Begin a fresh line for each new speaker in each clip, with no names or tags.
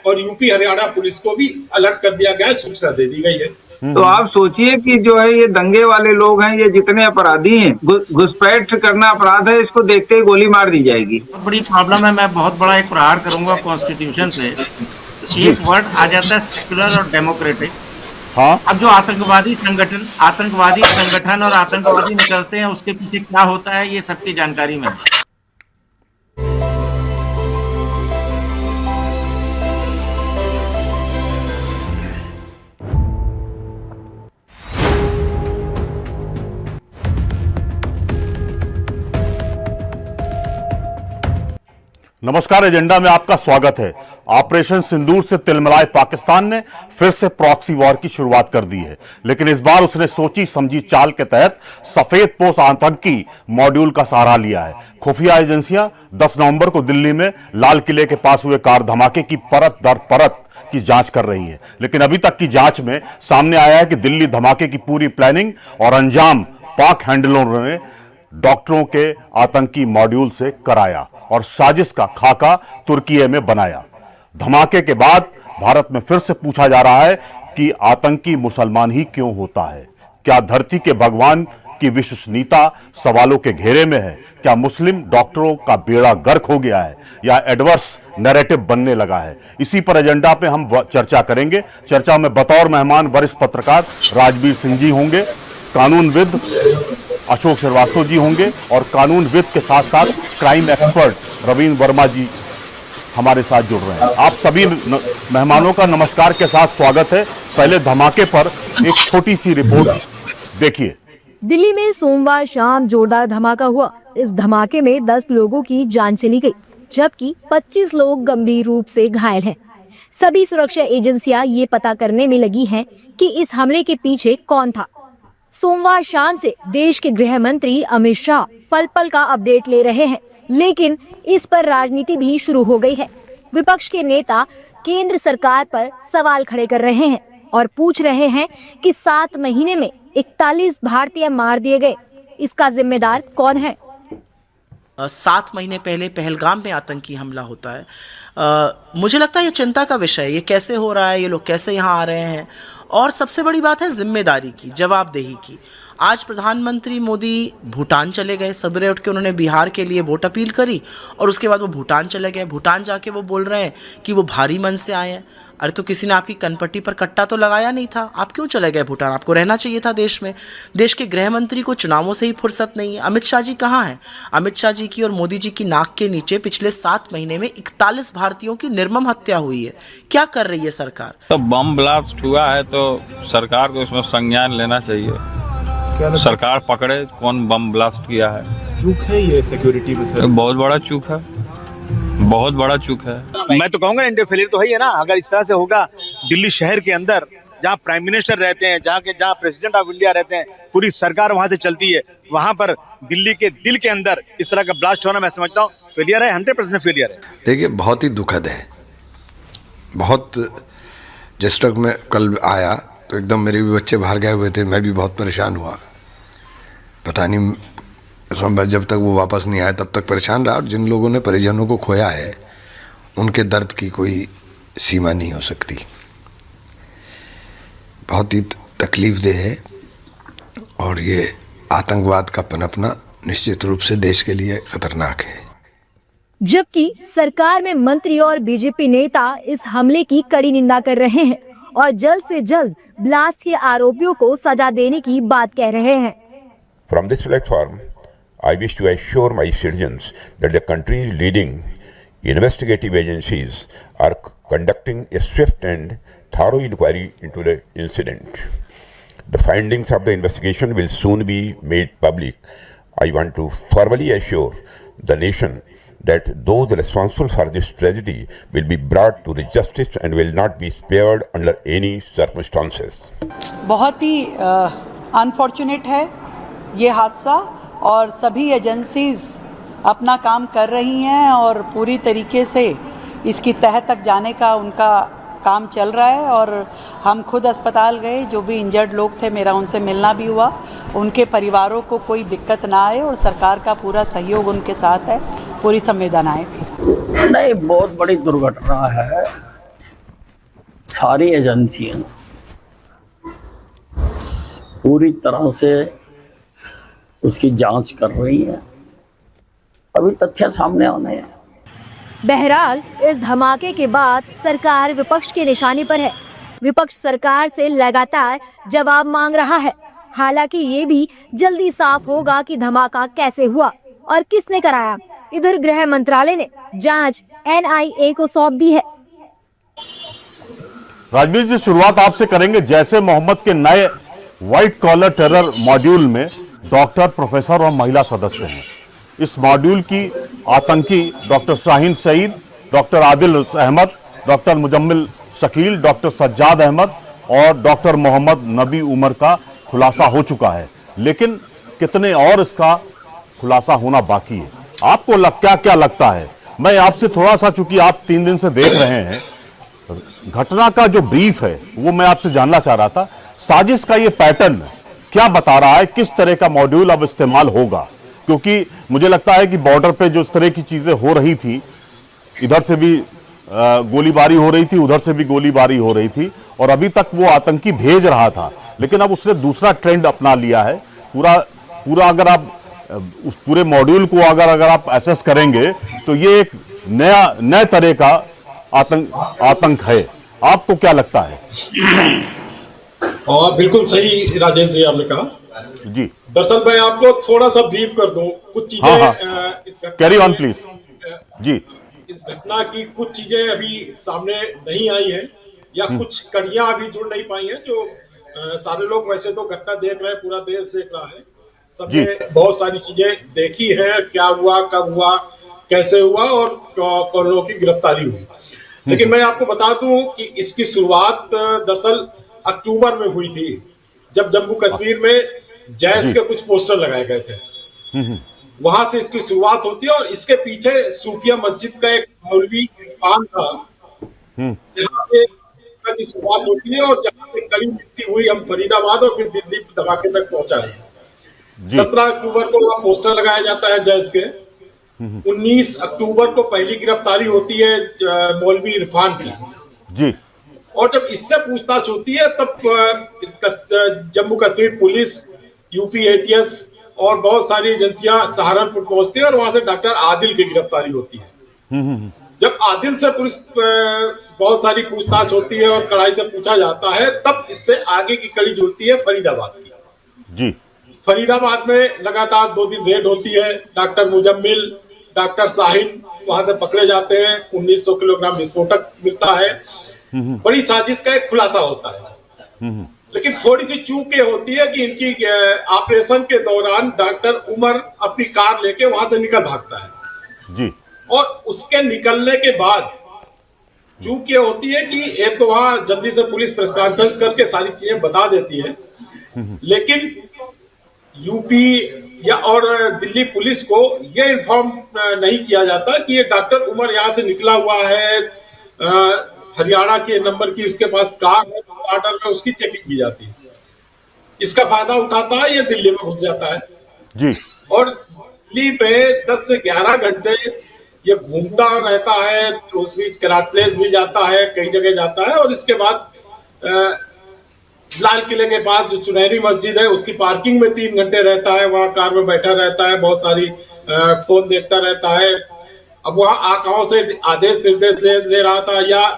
और UP Haryana police को भी अलर्ट कर दिया गया है, सूचना दे दी गई है।
तो आप सोचिए कि जो है ये दंगे वाले लोग हैं, ये जितने अपराधी हैं, घुसपैठ करना अपराध है, इसको देखते ही गोली मार दी जाएगी।
बहुत बड़ी प्रॉब्लम है। मैं बहुत बड़ा एक प्रहार करूंगा कॉन्स्टिट्यूशन से। एक वर्ड आ जाता है सेक्युलर और डेमोक्रेटिक।
हाँ,
अब जो आतंकवादी संगठन और आतंकवादी निकलते हैं, उसके पीछे क्या होता है, ये सबकी जानकारी में है।
नमस्कार, एजेंडा में आपका स्वागत है। ऑपरेशन सिंदूर से तिलमिलाए पाकिस्तान ने फिर से प्रॉक्सी वॉर की शुरुआत कर दी है, लेकिन इस बार उसने सोची समझी चाल के तहत सफेद पोश आतंकी मॉड्यूल का सहारा लिया है। खुफिया एजेंसियां 10 नवंबर को दिल्ली में लाल किले के पास हुए कार धमाके की परत दर परत की जांच कर रही है, लेकिन अभी तक की जांच में सामने आया है कि दिल्ली धमाके की पूरी प्लानिंग और अंजाम पाक हैंडलरों ने डॉक्टरों के आतंकी मॉड्यूल से कराया और साजिश का खाका तुर्की में बनाया। धमाके के बाद भारत में फिर से पूछा जा रहा है कि आतंकी मुसलमान ही क्यों होता है? क्या धरती के भगवान की विश्वसनीयता सवालों के घेरे में है? क्या मुस्लिम डॉक्टरों का बेड़ा गर्क हो गया है या एडवर्स नैरेटिव बनने लगा है? इसी पर एजेंडा पे हम चर्चा करेंगे। चर्चा में बतौर मेहमान वरिष्ठ पत्रकार राजवीर सिंह जी होंगे, कानूनविद अशोक श्रीवास्तव जी होंगे और कानूनविद के साथ साथ क्राइम एक्सपर्ट रवींद्र वर्मा जी हमारे साथ जुड़ रहे हैं। आप सभी मेहमानों का नमस्कार के साथ स्वागत है। पहले धमाके पर एक छोटी सी रिपोर्ट देखिए।
दिल्ली में सोमवार शाम जोरदार धमाका हुआ। इस धमाके में 10 लोगों की जान चली गई, जबकि 25 लोग गंभीर रूप से घायल हैं। सभी सुरक्षा एजेंसियां ये पता करने में लगी हैं कि इस हमले के पीछे कौन था। सोमवार शाम से देश के गृह मंत्री अमित शाह पल पल का अपडेट ले रहे हैं, लेकिन इस पर राजनीति भी शुरू हो गई है। विपक्ष के नेता केंद्र सरकार पर सवाल खड़े कर रहे हैं और पूछ रहे हैं कि 7 महीने में 41 भारतीय मार दिए गए, इसका जिम्मेदार कौन है?
7 महीने पहले पहलगाम में आतंकी हमला होता है। मुझे लगता है ये चिंता का विषय है। ये कैसे हो रहा है, ये लोग कैसे यहाँ आ रहे हैं, और सबसे बड़ी बात है जिम्मेदारी की, जवाबदेही की। आज प्रधानमंत्री मोदी भूटान चले गए, सवेरे उठ के उन्होंने बिहार के लिए वोट अपील करी और उसके बाद वो भूटान चले गए। भूटान जाके वो बोल रहे हैं कि वो भारी मन से आए हैं। अरे तो किसी ने आपकी कनपट्टी पर कट्टा तो लगाया नहीं था, आप क्यों चले गए भूटान? आपको रहना चाहिए था देश में। देश के गृह मंत्री को चुनावों से ही फुर्सत नहीं है। अमित शाह जी कहाँ हैं? अमित शाह जी की और मोदी जी की नाक के नीचे पिछले 7 महीने में 41 भारतीयों की निर्मम हत्या हुई है। क्या कर रही है सरकार?
तो बम ब्लास्ट हुआ है तो सरकार को इसमें संज्ञान लेना चाहिए। सरकार पकड़े कौन बम ब्लास्ट किया है।
चूक है ये सिक्योरिटी में सर,
बहुत बड़ा चूक है, बहुत बड़ा चूक है।
मैं तो कहूँगा इंडिया फेलियर तो है ही है ना। अगर इस तरह से होगा दिल्ली शहर के अंदर, जहाँ प्राइम मिनिस्टर रहते हैं, जहाँ प्रेसिडेंट ऑफ इंडिया रहते हैं, पूरी सरकार वहां से चलती है, वहां पर दिल्ली के दिल के अंदर इस तरह का ब्लास्ट होना, मैं समझता हूँ फेलियर है, 100% फेलियर है।
देखिए, बहुत ही दुखद है। बहुत जिस तक मैं कल आया तो एकदम मेरे भी बच्चे बाहर गए हुए थे, मैं भी बहुत परेशान हुआ। पता नहीं जब तक वो वापस नहीं आया तब तक परेशान रहा। और जिन लोगों ने परिजनों को खोया है उनके दर्द की कोई सीमा नहीं हो सकती। बहुत ही तकलीफदेह है और ये आतंकवाद का पनपना निश्चित रूप से देश के लिए खतरनाक है।
जबकि सरकार में मंत्री और बीजेपी नेता इस हमले की कड़ी निंदा कर रहे हैं और जल्द से जल्द ब्लास्ट के आरोपियों को सजा देने की बात कह रहे हैं।
From this platform, I wish to assure my citizens that the country's leading investigative agencies are conducting a swift and thorough inquiry into the incident. The findings of the investigation will soon be made public. I want to formally assure the nation that those responsible for this tragedy will be brought to the justice and will not be spared under any circumstances.
बहुत ही unfortunate है ये हादसा और सभी agencies अपना काम कर रही हैं और पूरी तरीके से इसकी तह तक जाने का उनका काम चल रहा है। और हम खुद अस्पताल गए, जो भी इंजर्ड लोग थे मेरा उनसे मिलना भी हुआ। उनके परिवारों को कोई दिक्कत ना आए और सरकार का पूरा सहयोग उनके साथ है, पूरी संवेदनाएं भी।
नहीं, बहुत बड़ी दुर्घटना है
सारी एजेंसियां पूरी तरह से उसकी जांच कर रही हैं। अभी तथ्य सामने आने हैं।
बहरहाल इस धमाके के बाद सरकार विपक्ष के निशाने पर है। विपक्ष सरकार से लगातार जवाब मांग रहा है। हालांकि ये भी जल्दी साफ होगा कि धमाका कैसे हुआ और किसने कराया। इधर गृह मंत्रालय ने जांच NIA को सौंप दी है।
राजवीर जी, शुरुआत आपसे करेंगे। जैसे मोहम्मद के नए व्हाइट कॉलर टेरर मॉड्यूल में डॉक्टर, प्रोफेसर और महिला सदस्य हैं। इस मॉड्यूल की आतंकी doctor Shaheen Saeed, doctor Adil Ahmad, doctor Muzammil Shakeel, doctor Sajjad Ahmad और डॉक्टर मोहम्मद नबी उमर का खुलासा हो चुका है, लेकिन कितने और इसका खुलासा होना बाकी है। आपको क्या लगता है? मैं आपसे थोड़ा सा, चूंकि आप 3 दिन से देख रहे हैं, घटना का जो ब्रीफ है वो मैं आपसे जानना चाह रहा था। साजिश का ये पैटर्न क्या बता रहा है? किस तरह का मॉड्यूल अब इस्तेमाल होगा? क्योंकि मुझे लगता है कि बॉर्डर पे जो इस तरह की चीजें हो रही थी, इधर से भी गोलीबारी हो रही थी, उधर से भी गोलीबारी हो रही थी, और अभी तक वो आतंकी भेज रहा था, लेकिन अब उसने दूसरा ट्रेंड अपना लिया है। पूरा अगर आप उस पूरे मॉड्यूल को अगर आप एसेस करेंगे तो ये एक नए तरह का आतंक है। आपको क्या लगता है?
और बिल्कुल सही राजेश जी आपने कहा
जी।
दरअसल मैं आपको थोड़ा सा ब्रीफ कर दूं कुछ चीजें। इस
कैरी ऑन प्लीज जी।
इस घटना की कुछ चीजें अभी सामने नहीं आई है या कुछ कड़ियां अभी जुड़ नहीं पाई हैं, जो सारे लोग वैसे तो घटना देख रहे हैं, पूरा देश देख रहा है, सबने बहुत सारी चीजें देखी है, क्या हुआ, कब हुआ, कैसे हुआ और कौन लोगों की गिरफ्तारी हुई। लेकिन मैं आपको बता दूं कि इसकी शुरुआत दरअसल अक्टूबर में हुई थी, जब जम्मू कश्मीर में जैश के कुछ पोस्टर लगाए गए थे। वहां से इसकी शुरुआत होती है और इसके पीछे सूफिया मस्जिद का एक मौलवी इरफान था, जहां से की शुरुआत होती है और जहां से कड़ी मिट्टी हुई हम फरीदाबाद और फिर दिल्ली धमाके तक पहुंचाए। 17 अक्टूबर को वहां पोस्टर लगाया जाता है जैश के। 19 अक्टूबर को पहली गिरफ्तारी होती है मौलवी इरफान की
जी।
और जब इससे पूछताछ होती है तब Jammu Kashmir police, UP ATS और बहुत सारी एजेंसियां सहारनपुर पहुंचती है और वहां से डॉक्टर आदिल की गिरफ्तारी होती है। जब आदिल से पुलिस बहुत सारी पूछताछ होती है और कड़ाई से पूछा जाता है, तब इससे आगे की कड़ी जुड़ती है फरीदाबाद की
जी।
फरीदाबाद में लगातार 2 दिन रेड होती है। डॉक्टर मुजम्मिल, डॉक्टर शाहीन वहां से पकड़े जाते हैं। 1900 किलोग्राम विस्फोटक मिलता है। बड़ी साजिश का एक खुलासा होता है। लेकिन थोड़ी सी चूक ये होती है कि इनकी ऑपरेशन के दौरान डॉक्टर उमर अपनी कार लेके वहां से निकल भागता है
जी।
और उसके निकलने के बाद चूक ये होती है कि एक तो वहां जल्दी से पुलिस प्रेस कॉन्फ्रेंस करके सारी चीजें बता देती है, लेकिन यूपी या और दिल्ली पुलिस को ये इन्फॉर्म नहीं किया जाता कि ये डॉक्टर उमर यहाँ से निकला हुआ है, हरियाणा के नंबर की उसके पास कार है, बॉर्डर में उसकी चेकिंग की जाती है। इसका फायदा उठाता है, ये दिल्ली में घुस जाता है
जी।
और दिल्ली में 10 से 11 घंटे ये घूमता रहता है। उस बीच कराट प्लेस भी जाता है, कई जगह जाता है और इसके बाद लाल किले के पास जो सुनहरी मस्जिद है उसकी पार्किंग में 3 घंटे रहता है, वहां कार में बैठा रहता है, बहुत सारी फोन देखता रहता है। अब वहां आकाओं से आदेश निर्देश ले रहा था या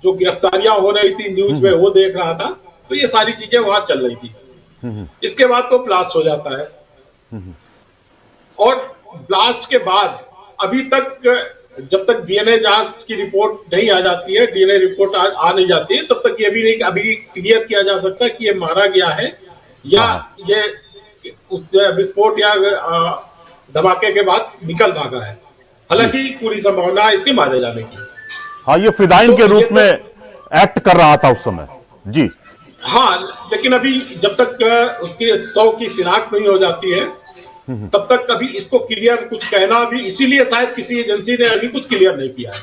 जो गिरफ्तारियां हो रही थी न्यूज में वो देख रहा था, तो ये सारी चीजें वहां चल रही थी। इसके बाद तो ब्लास्ट हो जाता है और ब्लास्ट के बाद अभी तक जब तक DNA जांच की रिपोर्ट नहीं आ जाती है, DNA रिपोर्ट आ नहीं जाती है, तब तक ये भी नहीं अभी क्लियर किया जा सकता कि ये मारा गया है या ये उस विस्फोट या धमाके के बाद निकल भागा है। हालांकि पूरी संभावना है इसके मारे जाने की।
हाँ, ये फिदाइन के रूप में एक्ट कर रहा था उस समय जी।
हाँ, लेकिन अभी जब तक उसकी 100 की शिनाख्त नहीं हो जाती है तब तक कभी इसको क्लियर कुछ कहना भी, इसीलिए शायद किसी एजेंसी ने अभी कुछ क्लियर नहीं किया है।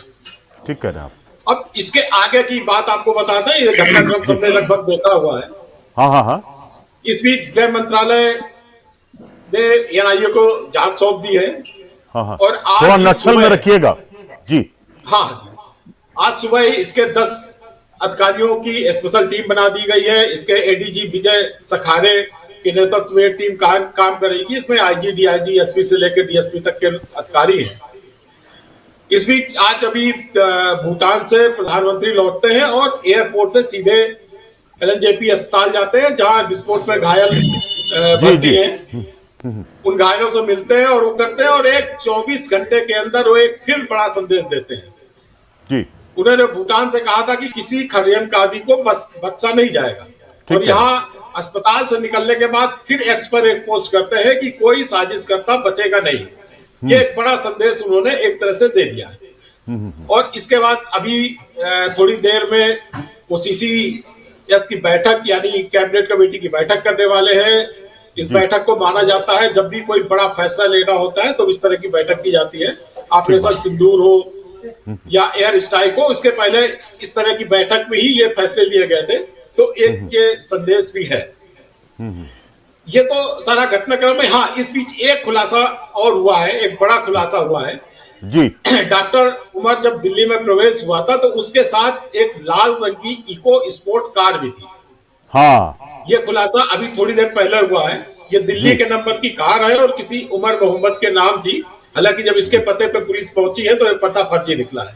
ठीक कह रहे हैं आप।
अब इसके आगे की बात आपको बताते हैं, ये घटनाक्रम सबने लगभग देखा हुआ है।
हाँ।
इस बीच गृह मंत्रालय ने NIA को जांच सौंप दी है।
हाँ।
और आज
थोड़ा नक्सल में रखिएगा जी।
हाँ, आज सुबह ही इसके 10 अधिकारियों की स्पेशल टीम बना दी गई है। इसके एडीजी विजय सखारे के नेतृत्व में टीम काम करेगी। इसमें आईजी, डीआईजी, एसपी से लेकर डीएसपी तक के अधिकारी हैं। इस बीच आज अभी भूटान से प्रधानमंत्री लौटते हैं और एयरपोर्ट से सीधे एलएनजेपी अस्पताल जाते हैं, जहां विस्फोट में घायल भर्ती हैं। उन घायलों से मिलते हैं और वो करते हैं, और एक 24 घंटे के अंदर वो एक फिर बड़ा संदेश देते हैं जी। उन्होंने भूटान से कहा था कि किसी षड्यंत्रकारी को बख्शा नहीं जाएगा, और यहाँ अस्पताल से निकलने के बाद फिर एक्स पर एक पोस्ट करते हैं कि कोई साजिश करता बचेगा नहीं। ये एक बड़ा संदेश उन्होंने एक तरह से दे दिया है। और इसके बाद अभी थोड़ी देर में वो CCS की बैठक, यानी कैबिनेट कमेटी की बैठक करने वाले हैं। इस बैठक को माना जाता है, जब भी कोई बड़ा फैसला लेना होता है तो इस तरह की बैठक की जाती है। ऑपरेशन सिंदूर हो या एयर स्ट्राइक हो, इसके पहले इस तरह की बैठक में ही ये फैसले लिए गए थे। तो एक ये संदेश भी है। ये तो सारा घटनाक्रम है। हाँ, इस बीच एक खुलासा और हुआ है, एक बड़ा खुलासा हुआ है जी। डॉक्टर उमर जब दिल्ली में प्रवेश हुआ था तो उसके साथ एक लाल रंग की इको स्पोर्ट कार भी थी। हाँ, ये खुलासा अभी थोड़ी देर पहले हुआ है। ये दिल्ली के नंबर की कार है और किसी उमर मोहम्मद के नाम थी। हालांकि जब इसके पते पे पुलिस पहुंची है तो ये पता फर्जी निकला है।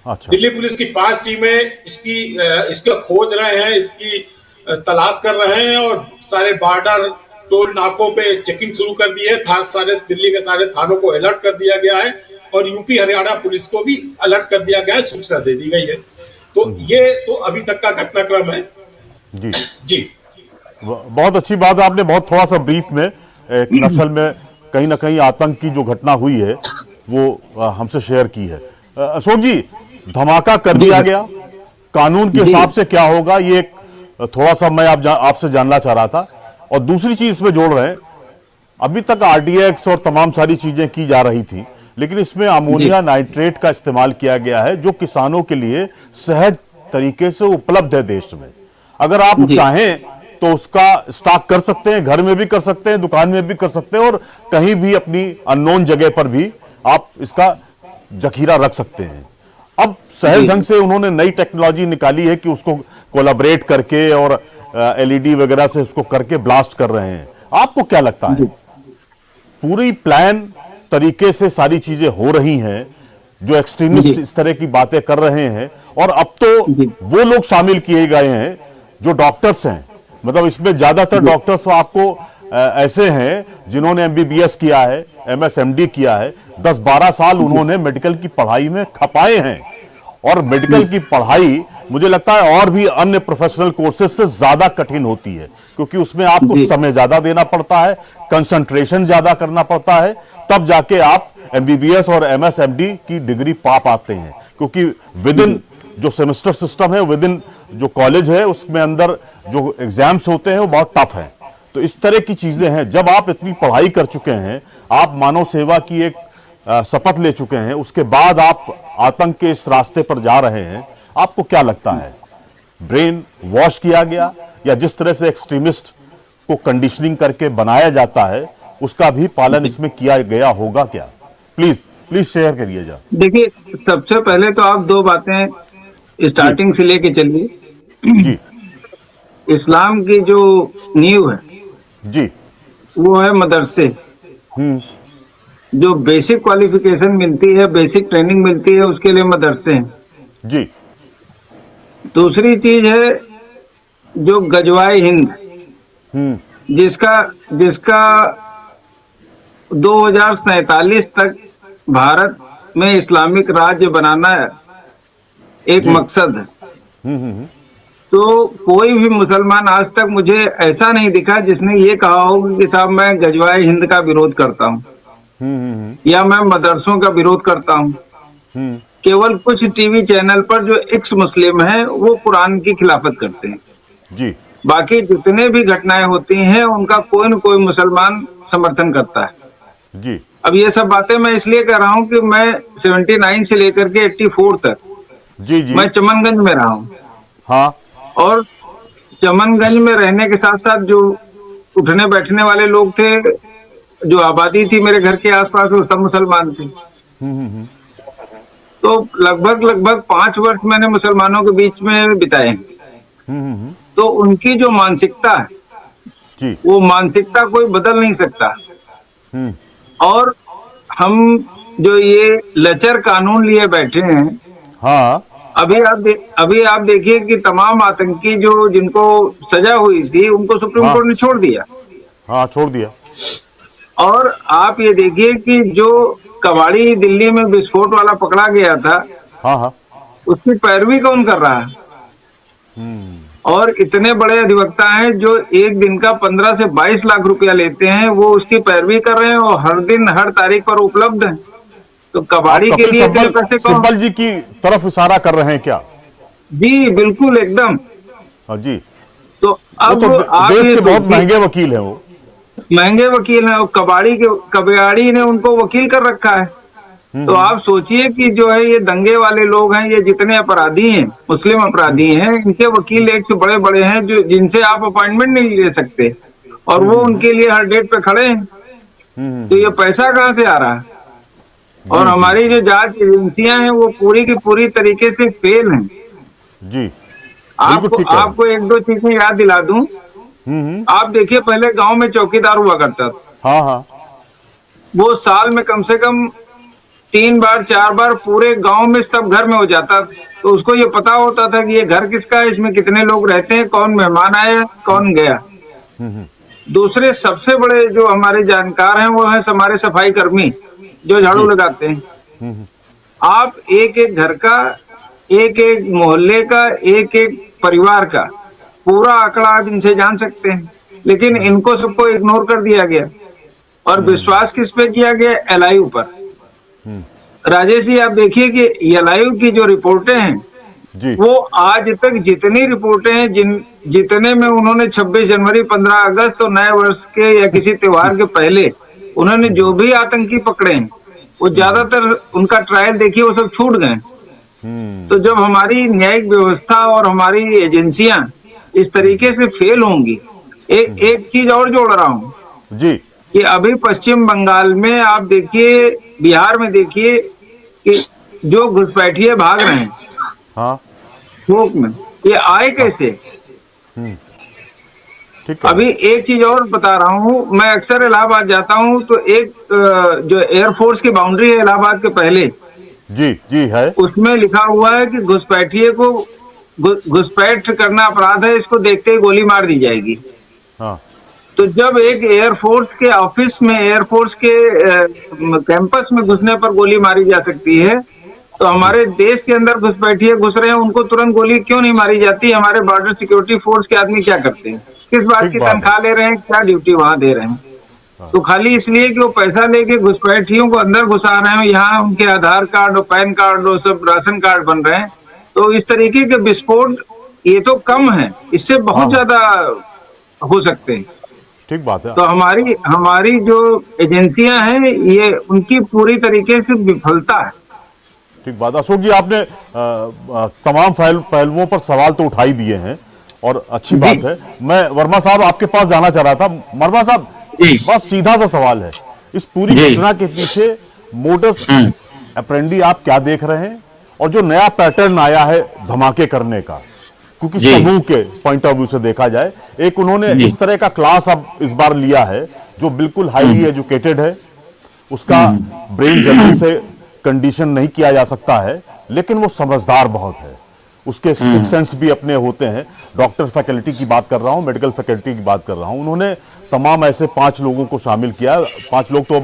अच्छा। दिल्ली पुलिस की 5 टीमें इसका खोज रहे हैं, इसकी तलाश कर रहे हैं, और सारे बॉर्डर टोल नाकों पे चेकिंग शुरू कर दी है। सारे दिल्ली के सारे थानों को अलर्ट कर दिया गया है, और यूपी हरियाणा पुलिस को भी अलर्ट कर दिया गया है, सूचना दे दी गई है। तो ये तो अभी तक का घटनाक्रम है जी। जी,
बहुत अच्छी बात है। आपने बहुत थोड़ा सा ब्रीफ में एक नक्सल में कहीं ना कहीं आतंक की जो घटना हुई है वो हमसे शेयर की है। अशोक जी, धमाका कर दिया गया, कानून के हिसाब से क्या होगा, ये एक थोड़ा सा मैं आपसे जानना चाह रहा था। और दूसरी चीज इसमें जोड़ रहे हैं, अभी तक RDX और तमाम सारी चीजें की जा रही थी, लेकिन इसमें अमोनिया नाइट्रेट का इस्तेमाल किया गया है, जो किसानों के लिए सहज तरीके से उपलब्ध है देश में। अगर आप चाहें तो उसका स्टॉक कर सकते हैं, घर में भी कर सकते हैं, दुकान में भी कर सकते हैं, और कहीं भी अपनी अननोन जगह पर भी आप इसका जखीरा रख सकते हैं। अब सहज ढंग से उन्होंने नई टेक्नोलॉजी निकाली है कि उसको कोलैबोरेट करके और LED वगैरह से उसको करके ब्लास्ट कर रहे हैं। आपको क्या लगता है, पूरी प्लान तरीके से सारी चीजें हो रही हैं, जो एक्सट्रीमिस्ट इस तरह की बातें कर रहे हैं, और अब तो वो लोग शामिल किए गए हैं जो डॉक्टर्स हैं, मतलब इसमें ज्यादातर डॉक्टर्स आपको ऐसे हैं जिन्होंने MBBS किया है, MSMD किया है, 10-12 साल उन्होंने मेडिकल की पढ़ाई में खपाए हैं। और मेडिकल की पढ़ाई मुझे लगता है और भी अन्य प्रोफेशनल कोर्सेज से ज्यादा कठिन होती है, क्योंकि उसमें आपको समय ज्यादा देना पड़ता है, कंसंट्रेशन ज्यादा करना पड़ता है, तब जाके आप MBBS और MSMD की डिग्री पा पाते हैं। क्योंकि विद इन जो सेमेस्टर सिस्टम है, विद इन जो कॉलेज है, उसमें अंदर जो एग्जाम्स होते हैं वो बहुत टफ है। तो इस तरह की चीजें हैं। जब आप इतनी पढ़ाई कर चुके हैं, आप मानव सेवा की एक शपथ ले चुके हैं, उसके बाद आप आतंक के इस रास्ते पर जा रहे हैं, आपको क्या लगता है, ब्रेन वॉश किया गया, या जिस तरह से एक्सट्रीमिस्ट को कंडीशनिंग करके बनाया जाता है उसका भी पालन इसमें किया गया होगा क्या? प्लीज शेयर करिए जा।
देखिए, सबसे पहले तो आप 2 बातें स्टार्टिंग से लेके चलिए जी। इस्लाम की जो नींव है
जी, वो
है मदरसे। जो बेसिक क्वालिफिकेशन मिलती है, बेसिक ट्रेनिंग मिलती है, उसके लिए मदरसे हैं
जी।
दूसरी चीज है जो गजवाए हिंद, जिसका 2047 तक भारत में इस्लामिक राज्य बनाना एक मकसद है। तो कोई भी मुसलमान आज तक मुझे ऐसा नहीं दिखा जिसने ये कहा हो कि साहब मैं गजवाए हिंद का विरोध करता हूँ या मैं मदरसों का विरोध करता हूँ। केवल कुछ टीवी चैनल पर जो एक्स मुस्लिम हैं वो कुरान की खिलाफत करते हैं
जी।
बाकी जितने भी घटनाएं होती हैं उनका कोई न कोई मुसलमान समर्थन करता है
जी।
अब ये सब बातें मैं इसलिए कह रहा हूँ कि मैं 79 से लेकर के 84 तक
जी
मैं चमनगंज में रहा हूँ।
हाँ।
और चमनगंज में रहने के साथ साथ जो उठने बैठने वाले लोग थे, जो आबादी थी मेरे घर के आसपास, वो सब मुसलमान थे। तो लगभग 5 वर्ष मैंने मुसलमानों के बीच में बिताए हैं। तो उनकी जो मानसिकता है
जी,
वो मानसिकता कोई बदल नहीं सकता। और हम जो ये लचर कानून लिए बैठे हैं,
हाँ,
अभी आप देखिए कि तमाम आतंकी जो जिनको सजा हुई थी उनको सुप्रीम कोर्ट ने छोड़ दिया।
हाँ, छोड़ दिया।
और आप ये देखिए कि जो कबाड़ी दिल्ली में विस्फोट वाला पकड़ा गया था,
हाँ,
उसकी पैरवी कौन कर रहा है? और इतने बड़े अधिवक्ता हैं जो एक दिन का 15 से 22 लाख रुपया लेते हैं, वो उसकी पैरवी कर रहे हैं और हर दिन हर तारीख पर उपलब्ध हैं। तो कबाड़ी के लिए इतने पैसे कौन?
सिब्बल जी की तरफ इशारा कर रहे हैं क्या?
जी बिल्कुल, एकदम।
हाँ जी।
तो अब
वो तो
आप
देश
ये
के बहुत
सोचिए,
महंगे वकील हैं वो।
महंगे वकील हैं और कबाड़ी ने उनको वकील कर रखा है। तो आप सोचिए कि जो है ये दंगे वाले लोग हैं, ये जितने अपराधी हैं, मुस्लिम अपराधी हैं, इनके वकील एक से बड़े बड़े हैं जो जिनसे आप अपॉइंटमेंट नहीं ले सकते, और वो उनके लिए हर डेट पे खड़े हैं। तो ये पैसा कहाँ से आ रहा है? और हमारी जो जांच एजेंसियां हैं वो पूरी की पूरी तरीके से फेल हैं।
जी,
आपको एक दो चीजें याद दिला दूं। आप देखिए, पहले गांव में चौकीदार हुआ करता था।
हाँ,
वो साल में कम से कम 3 बार 4 बार पूरे गांव में सब घर में हो जाता, तो उसको ये पता होता था कि ये घर किसका है, इसमें कितने लोग रहते हैं, कौन मेहमान आया, कौन गया। दूसरे सबसे बड़े जो हमारे जानकार हैं वो है हमारे सफाई कर्मी जो झाड़ू लगाते हैं। आप एक एक घर का, एक एक मोहल्ले का, एक एक परिवार का पूरा आंकड़ा आप इनसे जान सकते हैं, लेकिन इनको सबको इग्नोर कर दिया गया। और विश्वास किस पे किया गया? एलआईयू पर। राजेश जी, आप देखिए कि एलआईयू की जो रिपोर्टें हैं
जी,
वो आज तक जितनी रिपोर्टें हैं, जितने में उन्होंने 26 जनवरी, 15 अगस्त और नए वर्ष के या किसी त्योहार के पहले उन्होंने जो भी आतंकी पकड़े हैं, वो ज्यादातर उनका ट्रायल देखिए वो सब छूट गए। तो जब हमारी न्यायिक व्यवस्था और हमारी एजेंसियां इस तरीके से फेल होंगी, एक चीज और जोड़ रहा हूँ
जी,
कि अभी पश्चिम बंगाल में आप देखिए, बिहार में देखिए कि जो घुसपैठिए भाग रहे हैं
हाँ,
थोक में, ये आए कैसे?
ठीक है।
अभी एक चीज और बता रहा हूँ, मैं अक्सर इलाहाबाद जाता हूँ, तो एक जो एयरफोर्स की बाउंड्री है इलाहाबाद के पहले,
जी है,
उसमें लिखा हुआ है कि घुसपैठिए को घुसपैठ करना अपराध है, इसको देखते ही गोली मार दी जाएगी।
हाँ,
तो जब एक एयरफोर्स के ऑफिस में, एयरफोर्स के कैंपस में घुसने पर गोली मारी जा सकती है, तो हमारे देश के अंदर घुसपैठिए घुस रहे हैं, उनको तुरंत गोली क्यों नहीं मारी जाती? हमारे बॉर्डर सिक्योरिटी फोर्स के आदमी क्या करते हैं? किस बात की तनख्वाह ले रहे हैं? क्या ड्यूटी वहां दे रहे हैं? तो खाली इसलिए कि वो पैसा लेके घुसपैठियों को अंदर घुसा रहे हैं, यहाँ उनके आधार कार्ड और पैन कार्ड और सब राशन कार्ड बन रहे हैं। तो इस तरीके के विस्फोट ये तो कम है, इससे बहुत ज्यादा हो सकते हैं।
ठीक बात है।
तो हमारी जो एजेंसियां हैं, ये उनकी पूरी तरीके से विफलता है।
ठीक बात। अशोक जी, आपने तमाम पहलुओं पर सवाल तो उठाई दिए हैं और अच्छी बात है। मैं वर्मा साहब आपके पास जाना चाह रहा था। वर्मा साहब, बस सीधा सा सवाल है, इस पूरी घटना के पीछे मोडस ऑपरेंडी आप क्या देख रहे हैं, और जो नया पैटर्न आया है धमाके करने का, क्योंकि समूह के पॉइंट ऑफ व्यू से देखा जाए, एक उन्होंने इस तरह का क्लास अब इस बार लिया है जो बिल्कुल हाईली एजुकेटेड है, उसका ब्रेन जल्दी से कंडीशन नहीं किया जा सकता है, लेकिन वो समझदार बहुत है, उसके सिक्स सेंस भी अपने होते हैं। डॉक्टर फैकल्टी की बात कर रहा हूं, मेडिकल फैकल्टी की बात कर रहा हूं। उन्होंने तमाम ऐसे 5 लोगों को शामिल किया। 5 लोग तो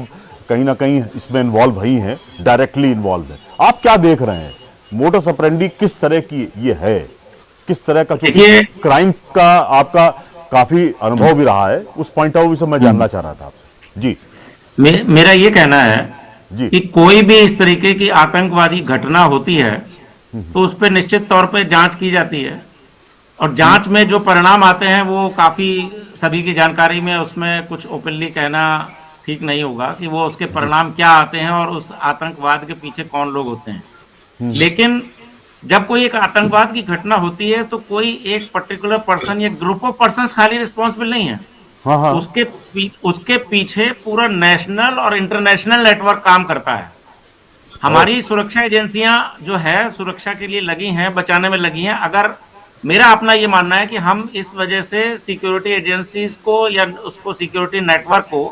कहीं ना कहीं इसमें इन्वॉल्व ही हैं, डायरेक्टली इन्वॉल्व है। आप क्या देख रहे हैं, मोडस ऑपरेंडी किस तरह की ये है, किस तरह का, क्योंकि क्राइम का आपका काफी अनुभव भी रहा है, उस पॉइंट ऑफ व्यू से मैं जानना चाह रहा था आपसे। जी,
मेरा ये कहना है कि कोई भी इस तरीके की आतंकवादी घटना होती है तो उस पर निश्चित तौर पे जांच की जाती है, और जांच में जो परिणाम आते हैं वो काफी सभी की जानकारी में, उसमें कुछ ओपनली कहना ठीक नहीं होगा कि वो उसके परिणाम क्या आते हैं और उस आतंकवाद के पीछे कौन लोग होते हैं। लेकिन जब कोई एक आतंकवाद की घटना होती है तो कोई एक पर्टिकुलर पर्सन या ग्रुप ऑफ पर्संस खाली रिस्पॉन्सिबल नहीं है।
हाँ।
उसके पीछे पूरा नेशनल और इंटरनेशनल नेटवर्क काम करता है। हमारी सुरक्षा एजेंसियां जो है सुरक्षा के लिए लगी हैं, बचाने में लगी हैं। अगर मेरा अपना ये मानना है कि हम इस वजह से सिक्योरिटी एजेंसीज को या उसको सिक्योरिटी नेटवर्क को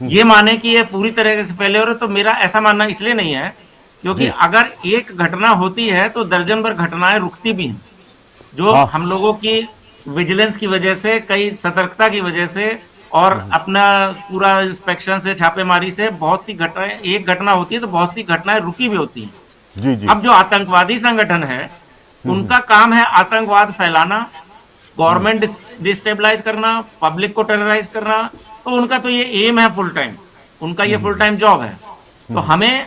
ये माने कि ये पूरी तरह से फैले हो रहे, तो मेरा ऐसा मानना इसलिए नहीं है क्योंकि अगर एक घटना होती है तो दर्जन भर घटनाएं रुकती भी हैं, जो हम लोगों की विजिलेंस की वजह से, कई सतर्कता की वजह से और अपना पूरा इंस्पेक्शन से, छापेमारी से बहुत सी घटनाएं, एक घटना होती है तो बहुत सी घटनाएं रुकी भी होती हैं।
जी जी।
अब जो आतंकवादी संगठन है उनका काम है आतंकवाद फैलाना, गवर्नमेंट डिस्टेबलाइज करना, पब्लिक को टेरराइज करना, तो उनका तो ये एम है फुल टाइम, उनका ये फुल टाइम जॉब है। तो हमें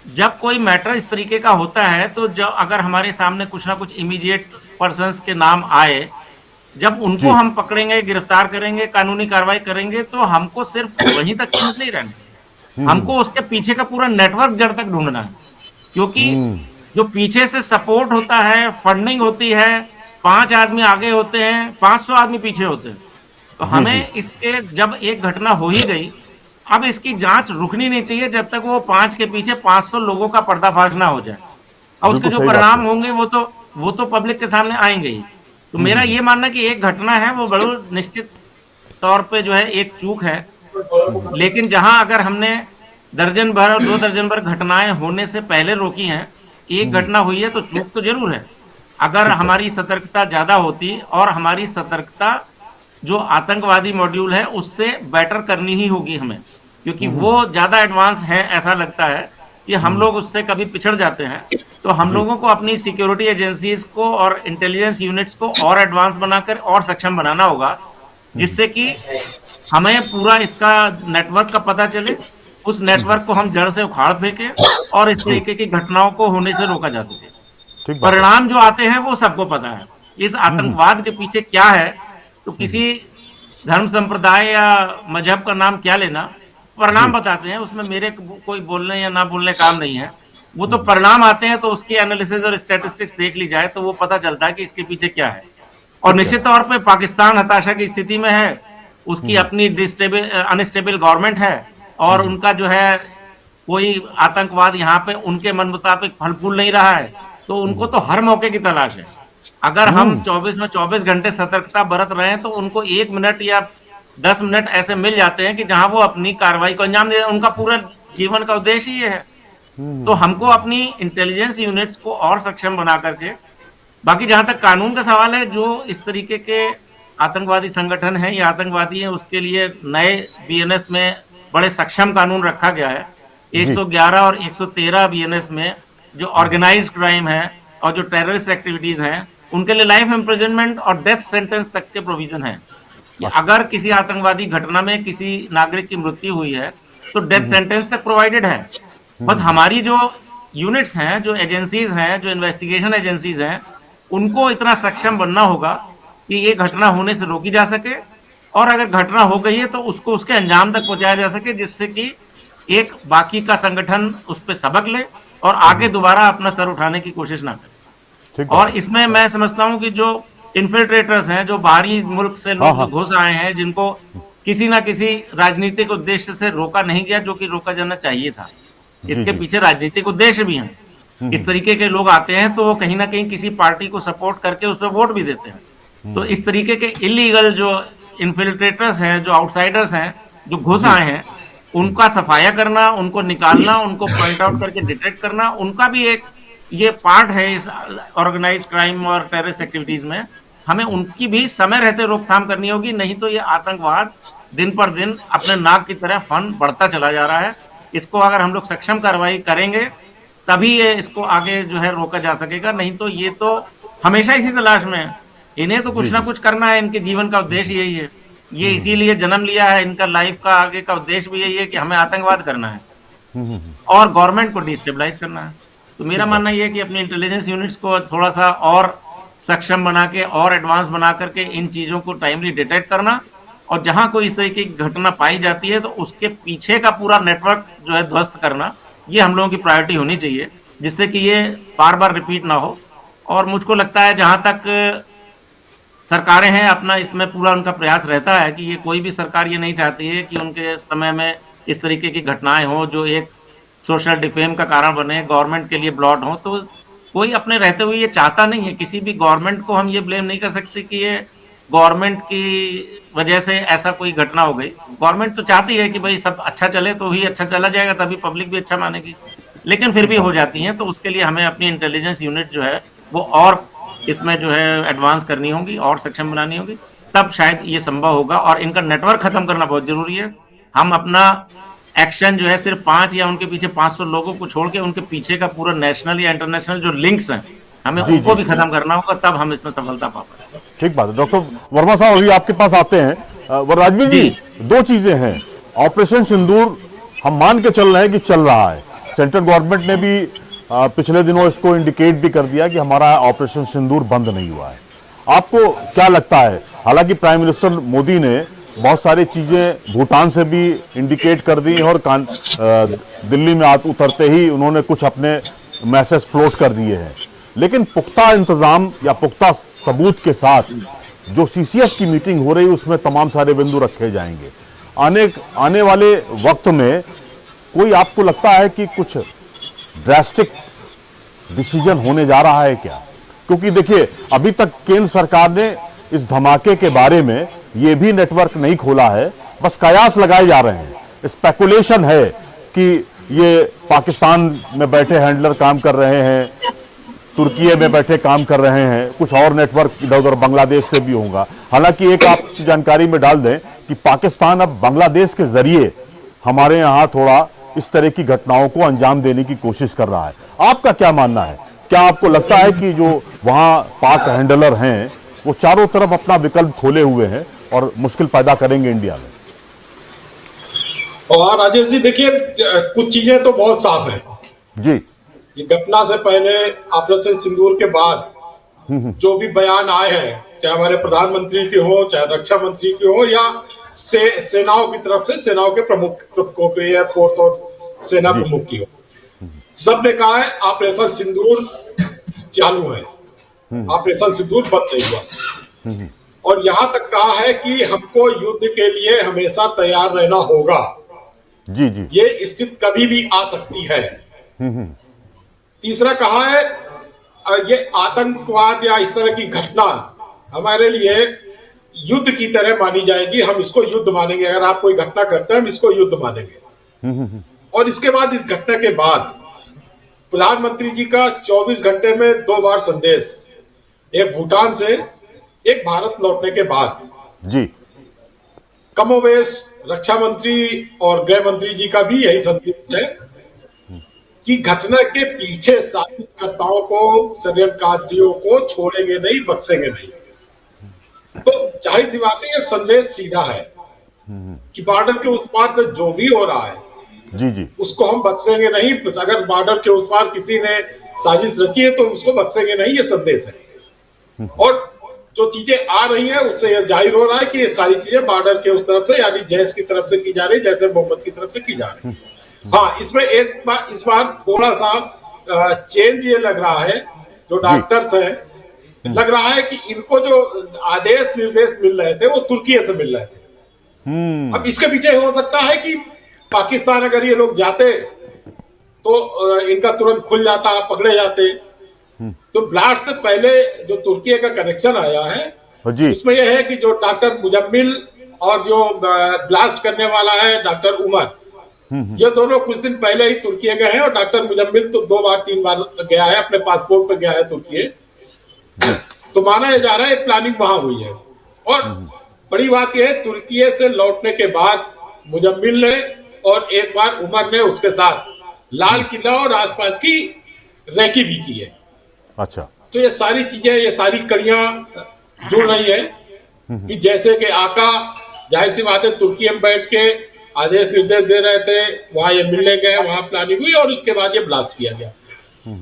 जब कोई मैटर इस तरीके का होता है तो जब अगर हमारे सामने कुछ ना कुछ इमीडिएट पर्संस के नाम आए, जब उनको हम पकड़ेंगे, गिरफ्तार करेंगे, कानूनी कार्रवाई करेंगे, तो हमको सिर्फ वहीं तक सीमित नहीं रहना, हमको उसके पीछे का पूरा नेटवर्क जड़ तक ढूंढना है। क्योंकि जो पीछे से सपोर्ट होता है, फंडिंग होती है, 5 आदमी आगे होते हैं, 500 आदमी पीछे होते हैं, तो हमें इसके जब एक घटना हो ही गई, अब इसकी जांच रुकनी नहीं चाहिए जब तक वो 5 के पीछे 500 लोगों का पर्दाफाश ना हो जाए, और उसके जो परिणाम होंगे वो तो पब्लिक के सामने आएंगे ही। तो मेरा ये मानना कि एक घटना है वो बड़ो निश्चित तौर पे जो है एक चूक है, लेकिन जहां अगर हमने दर्जन भर और 2 दर्जन भर घटनाएं होने से पहले रोकी हैं, एक घटना हुई है तो चूक तो जरूर है। अगर हमारी सतर्कता ज्यादा होती और हमारी सतर्कता जो आतंकवादी मॉड्यूल है उससे बेटर करनी ही होगी हमें, क्योंकि वो ज्यादा एडवांस है, ऐसा लगता है कि हम लोग उससे कभी पिछड़ जाते हैं। तो हम लोगों को अपनी सिक्योरिटी एजेंसीज को और इंटेलिजेंस यूनिट्स को और एडवांस बनाकर और सक्षम बनाना होगा, जिससे कि हमें पूरा इसका नेटवर्क का पता चले, उस नेटवर्क को हम जड़ से उखाड़ फेंके और इस तरीके की घटनाओं को होने से रोका जा सके। परिणाम जो आते हैं वो सबको पता है। इस आतंकवाद के पीछे क्या है, तो किसी धर्म संप्रदाय या मजहब का नाम क्या लेना, परिणाम बताते हैं, उसमें मेरे कोई बोलने या ना बोलने काम नहीं है। वो तो परिणाम आते हैं, तो उसके एनालिसिस और स्टैटिस्टिक्स देख ली जाए तो वो पता चलता है कि इसके पीछे क्या है। और निश्चित तौर पे पाकिस्तान हताशा की स्थिति में है, उसकी अपनी अनस्टेबल गवर्नमेंट है और उनका जो है कोई आतंकवाद यहाँ पे उनके मन मुताबिक फल फूल नहीं रहा है, तो उनको तो हर मौके की तलाश है। अगर हम 24 में 24 घंटे सतर्कता बरत रहे हैं तो उनको 1 मिनट या 10 मिनट ऐसे मिल जाते हैं कि जहां वो अपनी कार्रवाई को अंजाम दे। उनका पूरा जीवन का उद्देश्य ही है। तो हमको अपनी इंटेलिजेंस यूनिट्स को और सक्षम बना करके, बाकी जहां तक कानून का सवाल है, जो इस तरीके के आतंकवादी संगठन है या आतंकवादी है, उसके लिए नए बीएनएस में बड़े सक्षम कानून रखा गया है। 111 और 113 बीएनएस में जो ऑर्गेनाइज क्राइम है और जो टेररिस्ट एक्टिविटीज हैं, उनके लिए लाइफ इम्प्रिजनमेंट और डेथ सेंटेंस तक के प्रोविजन है कि अगर किसी आतंकवादी घटना में किसी नागरिक की मृत्यु हुई है तो डेथ सेंटेंस तक प्रोवाइडेड है। बस हमारी जो यूनिट्स हैं, जो एजेंसीज हैं, जो इन्वेस्टिगेशन एजेंसीज हैं, उनको इतना सक्षम बनना होगा कि ये घटना होने से रोकी जा सके, और अगर घटना हो गई है तो उसको उसके अंजाम तक पहुंचाया जा सके, जिससे कि एक बाकी का संगठन उस पर सबक ले और आगे दोबारा अपना सर उठाने की कोशिश ना करे। और इसमें मैं समझता हूं कि जो इन्फिल्ट्रेटर्स हैं, जो बाहरी मुल्क से लोग घुस आए हैं, जिनको किसी ना किसी राजनीतिक उद्देश्य से रोका नहीं गया, जो कि रोका जाना चाहिए था, इसके पीछे राजनीतिक उद्देश्य भी हैं। इस तरीके के लोग आते हैं तो वो कहीं ना कहीं किसी पार्टी को सपोर्ट करके उस पर वोट भी देते हैं। तो इस तरीके के इलीगल जो इन्फिल्ट्रेटर्स हैं, जो आउटसाइडर्स हैं, जो घुस आए हैं, उनका सफाया करना, उनको निकालना, उनको पॉइंट आउट करके डिटेक्ट करना, उनका भी एक ये पार्ट है इस ऑर्गेनाइज क्राइम और टेररिस्ट एक्टिविटीज में। हमें उनकी भी समय रहते रोकथाम करनी होगी, नहीं तो ये आतंकवाद दिन पर दिन अपने नाक की तरह फन बढ़ता चला जा रहा है। इसको अगर हम लोग सक्षम कार्रवाई करेंगे तभी ये इसको आगे जो है रोका जा सकेगा, नहीं तो ये तो हमेशा इसी तलाश में है। इन्हें तो कुछ ना कुछ करना है, इनके जीवन का उद्देश्य यही है, ये इसीलिए जन्म लिया है, इनका लाइफ का आगे का उद्देश्य भी यही है कि हमें आतंकवाद करना है और गवर्नमेंट को डिस्टेबलाइज करना है। तो मेरा मानना यह है कि अपनी इंटेलिजेंस यूनिट्स को थोड़ा सा और सक्षम बना के और एडवांस बना करके इन चीज़ों को टाइमली डिटेक्ट करना, और जहां कोई इस तरीके की घटना पाई जाती है तो उसके पीछे का पूरा नेटवर्क जो है ध्वस्त करना, ये हम लोगों की प्रायोरिटी होनी चाहिए, जिससे कि ये बार बार रिपीट ना हो। और मुझको लगता है जहां तक सरकारें हैं, अपना इसमें पूरा उनका प्रयास रहता है कि ये कोई भी सरकार ये नहीं चाहती है कि उनके समय में इस तरीके की घटनाएं हो जो एक सोशल डिफेम का कारण बने, गवर्नमेंट के लिए ब्लॉट हो, तो कोई अपने रहते हुए ये चाहता नहीं है। किसी भी गवर्नमेंट को हम ये ब्लेम नहीं कर सकते कि ये गवर्नमेंट की वजह से ऐसा कोई घटना हो गई। गवर्नमेंट तो चाहती है कि भाई सब अच्छा चले, तो ही अच्छा चला जाएगा, तभी पब्लिक भी अच्छा मानेगी, लेकिन फिर भी हो जाती हैं। तो उसके लिए हमें अपनी इंटेलिजेंस यूनिट जो है वो और इसमें जो है एडवांस करनी होगी और सक्षम बनानी होगी, तब शायद ये संभव होगा। और इनका नेटवर्क खत्म करना बहुत जरूरी है। हम अपना एक्शन जो है सिर्फ 5 या उनके पीछे 500 लोगों को छोड़ के उनके पीछे का पूरा नेशनल या इंटरनेशनल जो लिंक्स हैं, हमें उनको भी खत्म करना होगा, तब हम इसमें सफलता पा पाएंगे।
ठीक बात है। डॉक्टर वर्मा साहब अभी आपके पास आते हैं। वरराजवीर जी, दो चीजें हैं। ऑपरेशन सिंदूर हम मान के चल रहे हैं कि चल रहा है। सेंट्रल गवर्नमेंट ने भी पिछले दिनों इसको इंडिकेट भी कर दिया कि हमारा ऑपरेशन सिंदूर बंद नहीं हुआ है। आपको क्या लगता है? हालांकि प्राइम मिनिस्टर मोदी ने बहुत सारी चीजें भूटान से भी इंडिकेट कर दी और दिल्ली में उतरते ही उन्होंने कुछ अपने मैसेज फ्लोट कर दिए हैं, लेकिन पुख्ता इंतजाम या पुख्ता सबूत के साथ जो सीसीएस की मीटिंग हो रही है उसमें तमाम सारे बिंदु रखे जाएंगे। आने वाले वक्त में कोई आपको लगता है कि कुछ ड्रास्टिक डिसीजन होने जा रहा है क्या? क्योंकि देखिए, अभी तक केंद्र सरकार ने इस धमाके के बारे में ये भी नेटवर्क नहीं खोला है, बस कयास लगाए जा रहे हैं। स्पेकुलेशन है कि ये पाकिस्तान में बैठे हैंडलर काम कर रहे हैं, तुर्की में बैठे काम कर रहे हैं, कुछ और नेटवर्क इधर उधर बांग्लादेश से भी होगा। हालांकि एक आप जानकारी में डाल दें कि पाकिस्तान अब बांग्लादेश के जरिए हमारे यहाँ थोड़ा इस तरह की घटनाओं को अंजाम देने की कोशिश कर रहा है। आपका क्या मानना है? क्या आपको लगता है कि जो वहाँ पाक हैंडलर हैं वो चारों तरफ अपना विकल्प खोले हुए हैं और मुश्किल पैदा करेंगे इंडिया में?
और राजेश जी देखिए, कुछ चीजें तो बहुत साफ है
जी।
ये घटना से पहले, ऑपरेशन सिंदूर के बाद जो भी बयान आए हैं, चाहे हमारे प्रधानमंत्री के हो, चाहे रक्षा मंत्री के हो, या सेनाओं की तरफ से, सेनाओं के प्रमुखों के, एयरफोर्स और सेना प्रमुख की हो, सबने कहा है ऑपरेशन सिंदूर चालू है, ऑपरेशन सिंदूर बंद नहीं हुआ। और यहां तक कहा है कि हमको युद्ध के लिए हमेशा तैयार रहना होगा।
जी जी।
ये स्थिति कभी भी आ सकती है। तीसरा कहा है, ये आतंकवाद या इस तरह की घटना हमारे लिए युद्ध की तरह मानी जाएगी, हम इसको युद्ध मानेंगे। अगर आप कोई घटना करते हैं, हम इसको युद्ध मानेंगे। और इसके बाद, इस घटना के बाद प्रधानमंत्री जी का 24 घंटे में 2 बार संदेश, एक भूटान से, एक भारत लौटने के बाद
जी,
कमोबेश रक्षा मंत्री और गृह मंत्री जी का भी यही संदेश है कि घटना के पीछे साजिशकर्ताओं को, षड्यंत्रकारियों को छोड़ेंगे नहीं, बख्शेंगे नहीं। तो जाहिर सी बात है, ये संदेश सीधा है कि बॉर्डर के उस पार से जो भी हो रहा है
जी जी, उसको
हम बख्शेंगे नहीं। अगर बॉर्डर के उस पार किसी ने साजिश रची है तो उसको बख्शेंगे नहीं, ये संदेश है। और जो चीजें आ रही हैं उससे यह जाहिर हो रहा है कि ये सारी चीजें बॉर्डर के उस तरफ से, यानी जैश की तरफ से की जा रही है, जैसे मोहम्मद की तरफ से की जा रही है। हाँ, इसमें इस बार थोड़ा सा चेंज ये लग रहा है, जो डॉक्टर्स हैं, लग रहा है कि इनको जो आदेश निर्देश मिल रहे थे वो तुर्की से मिल रहे थे। अब इसके पीछे हो सकता है कि पाकिस्तान अगर ये लोग जाते तो इनका तुरंत खुल जाता, पकड़े जाते। तो ब्लास्ट से पहले जो तुर्की का कनेक्शन आया है, उसमें यह है कि जो डॉक्टर मुजम्मिल और जो ब्लास्ट करने वाला है डॉक्टर उमर, ये दोनों कुछ दिन पहले ही तुर्की गए हैं। और डॉक्टर मुजम्मिल तो 2 बार 3 बार गया है, अपने पासपोर्ट पर गया है तुर्की। तो माना जा रहा है प्लानिंग वहां हुई है। और बड़ी बात यह है, तुर्की से लौटने के बाद मुजम्मिल ने और एक बार उमर ने उसके साथ लाल किला और आसपास की रेकी भी की है।
अच्छा,
तो ये सारी चीजें, ये सारी कड़ियां जुड़ रही है कि जैसे कि आका, जाहिर सी बात है, तुर्की में बैठ के आदेश निर्देश दे रहे थे, वहां ये मिलने गए, वहां प्लानिंग हुई और उसके बाद ये ब्लास्ट किया गया।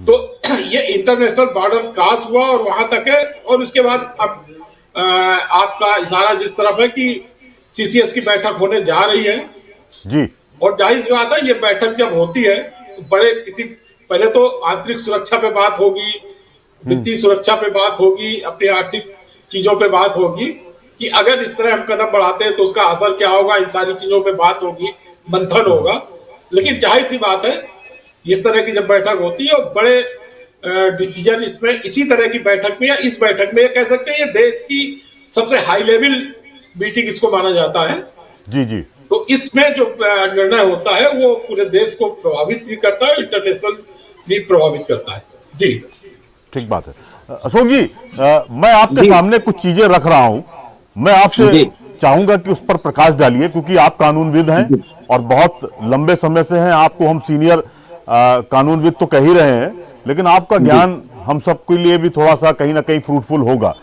तो ये इंटरनेशनल बॉर्डर क्रॉस हुआ और वहां तक है। और उसके बाद अब आपका इशारा जिस तरफ है कि सीसीएस की बैठक होने जा रही है
जी,
और जाहिर सी बात है, ये बैठक जब होती है तो बड़े पहले तो आंतरिक सुरक्षा पे बात होगी, वित्तीय सुरक्षा पे बात होगी, अपनी आर्थिक चीजों पे बात होगी कि अगर इस तरह हम कदम बढ़ाते हैं तो उसका असर क्या होगा, इन सारी चीजों पे बात होगी, मंथन होगा। लेकिन जाहिर सी बात है इस तरह की जब बैठक होती है और बड़े डिसीजन इसमें इसी तरह की बैठक में या इस बैठक में कह सकते हैं ये देश की सबसे हाई लेवल मीटिंग इसको माना जाता है।
जी जी।
तो इसमें जो निर्णय होता है वो पूरे देश को प्रभावित भी करता है, इंटरनेशनल भी प्रभावित करता है। जी
ठीक बात है। अशोक जी, मैं आपके सामने कुछ चीजें रख रहा हूं, मैं आपसे चाहूंगा कि उस पर प्रकाश डालिए, क्योंकि आप कानूनविद हैं और बहुत लंबे समय से हैं। आपको हम सीनियर कानूनविद तो कह ही रहे हैं, लेकिन आपका ज्ञान हम सबके लिए भी थोड़ा सा कहीं ना कहीं फ्रूटफुल होगा।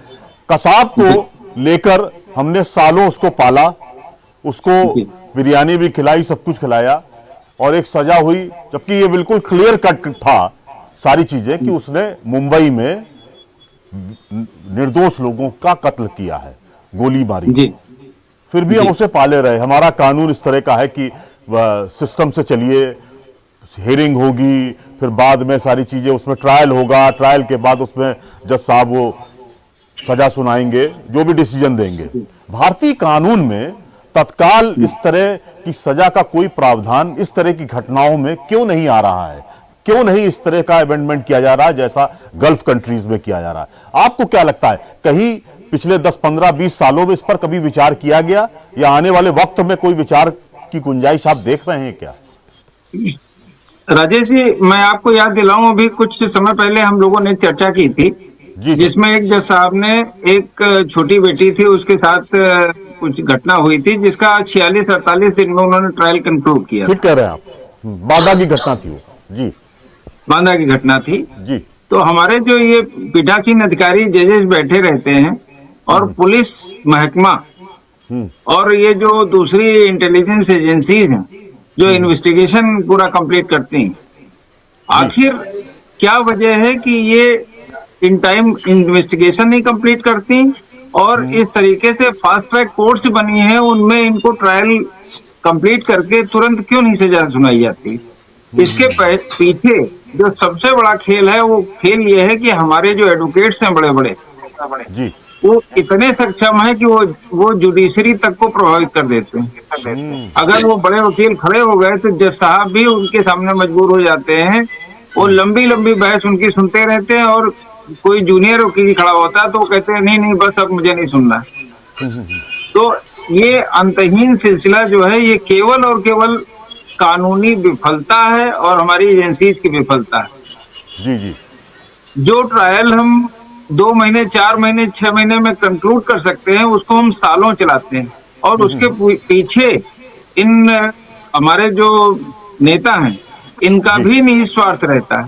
कसाब को लेकर हमने सालों उसको पाला, उसको बिरयानी भी खिलाई, सब कुछ खिलाया, और एक सजा हुई, जबकि ये बिल्कुल क्लियर कट था सारी चीजें कि उसने मुंबई में निर्दोष लोगों का कत्ल किया है, गोली मारी। फिर भी हम उसे पाले रहे। हमारा कानून इस तरह का है कि सिस्टम से चलिए, हियरिंग होगी, फिर बाद में सारी चीजें, उसमें ट्रायल होगा, ट्रायल के बाद उसमें जज साहब वो सजा सुनाएंगे, जो भी डिसीजन देंगे। भारतीय कानून में तत्काल इस तरह की सजा का कोई प्रावधान इस तरह की घटनाओं में क्यों नहीं आ रहा है? क्यों नहीं इस तरह का अमेंडमेंट किया जा रहा है जैसा गल्फ कंट्रीज में किया जा रहा है? आपको क्या लगता है, कहीं पिछले 10, 15, 20 सालों में इस पर कभी विचार किया गया, या आने वाले वक्त में कोई विचार की गुंजाइश आप देख रहे हैं क्या?
राजेश जी, मैं आपको याद दिलाऊं, अभी कुछ समय पहले हम लोगों ने चर्चा की थी जिसमें एक जज साहब ने एक छोटी बेटी थी, उसके साथ कुछ घटना हुई थी, जिसका 46-48 दिन में उन्होंने ट्रायल कंक्लूड किया।
ठीक कह रहे हैं आप, बांदा की घटना थी वो। जी,
बांदा की घटना थी
जी।
तो हमारे जो ये पीठासीन अधिकारी जजेस बैठे रहते हैं, और पुलिस महकमा और ये जो दूसरी इंटेलिजेंस एजेंसीज हैं जो इन्वेस्टिगेशन पूरा कंप्लीट करती हैं, आखिर क्या वजह है कि ये इन टाइम इन्वेस्टिगेशन नहीं कंप्लीट करती, और इस तरीके से फास्ट ट्रैक कोर्ट्स बनी है उनमें इनको ट्रायल कंप्लीट करके तुरंत क्यों नहीं सजा सुनाई जाती? इसके पीछे जो सबसे बड़ा खेल है, वो खेल ये है कि हमारे जो एडवोकेट्स हैं बड़े बड़े
जी,
वो इतने सक्षम है कि वो जुडिशरी तक को प्रभावित कर देते हैं। अगर वो बड़े वकील खड़े हो गए तो जज साहब भी उनके सामने मजबूर हो जाते हैं। वो लंबी लंबी बहस उनकी सुनते रहते हैं, और कोई जूनियर वकील खड़ा होता है तो वो कहते हैं नहीं नहीं बस अब मुझे नहीं सुनना। तो ये अंतहीन सिलसिला जो है, ये केवल और केवल कानूनी विफलता है और हमारी एजेंसीज की विफलता है।
जी जी।
जो ट्रायल हम 2 महीने, 4 महीने, 6 महीने में कंक्लूड कर सकते हैं, उसको हम सालों चलाते हैं, और उसके पीछे इन हमारे जो नेता हैं इनका भी निस्वार्थ रहता है।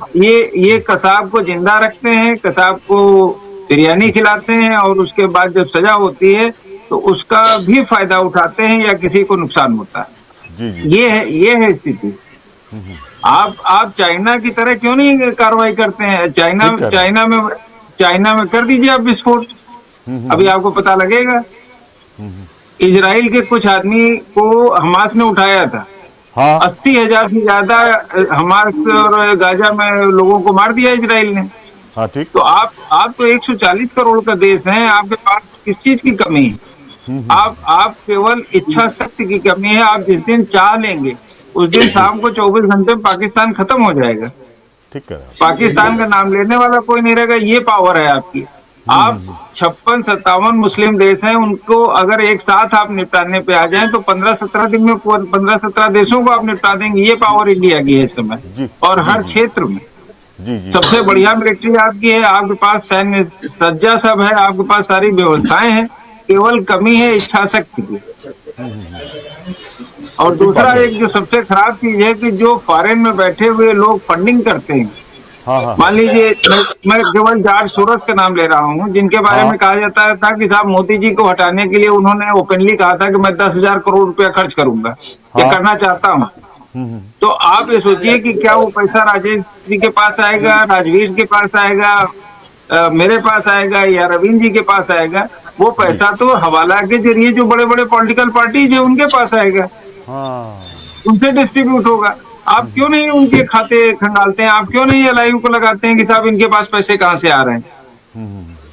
ये कसाब को जिंदा रखते हैं, कसाब को बिरयानी खिलाते हैं, और उसके बाद जब सजा होती है तो उसका भी फायदा उठाते हैं या किसी को नुकसान होता है।
जी जी।
ये है स्थिति। आप चाइना की तरह क्यों नहीं कार्रवाई करते हैं? चाइना में कर दीजिए आप विस्फोट, अभी आपको पता लगेगा। इजराइल के कुछ आदमी को हमास ने उठाया था, 80,000 से ज्यादा हमास और गाजा में लोगों को मार दिया इजराइल ने।
हाँ ठीक।
तो आप तो 140 करोड़ का देश है, आपके पास किस चीज की कमी है? आप केवल इच्छा शक्ति की कमी है। आप जिस दिन चाह लेंगे उस दिन शाम को 24 घंटे में पाकिस्तान खत्म हो जाएगा।
ठीक है।
पाकिस्तान का नाम लेने वाला कोई नहीं रहेगा। ये पावर है आपकी। आप 56-57 मुस्लिम देश हैं, उनको अगर एक साथ आप निपटाने पे आ जाएं तो 15-17 दिन में 15-17 देशों को आप निपटा देंगे। ये पावर इंडिया की है इस समय, और हर क्षेत्र में। सबसे बढ़िया मिलिट्री आपकी है, आपके पास सैन्य सज्जा सब है, आपके पास सारी व्यवस्थाएं हैं, केवल कमी है इच्छा शक्ति की। और दूसरा एक जो सबसे खराब चीज है कि जो फॉरेन में बैठे हुए लोग फंडिंग करते हैं, मान लीजिए मैं केवल जॉर्ज सोरोस का नाम ले रहा हूँ, जिनके बारे में कहा जाता था कि साहब मोदी जी को हटाने के लिए उन्होंने ओपनली कहा था कि मैं 10,000 करोड़ रुपया खर्च करूंगा, ये करना चाहता हूँ। तो आप ये सोचिए कि क्या वो पैसा राजेश जी के पास आएगा, राजवीर के पास आएगा, मेरे पास आएगा, या रविंद्र जी के पास आएगा? वो पैसा तो हवाला के जरिए जो बड़े बड़े पॉलिटिकल पार्टीज है उनके पास आएगा, उनसे डिस्ट्रीब्यूट होगा। आप क्यों नहीं उनके खाते खंगालते हैं? आप क्यों नहीं एलआईयू को लगाते हैं कि साहब इनके पास पैसे कहाँ से आ रहे हैं?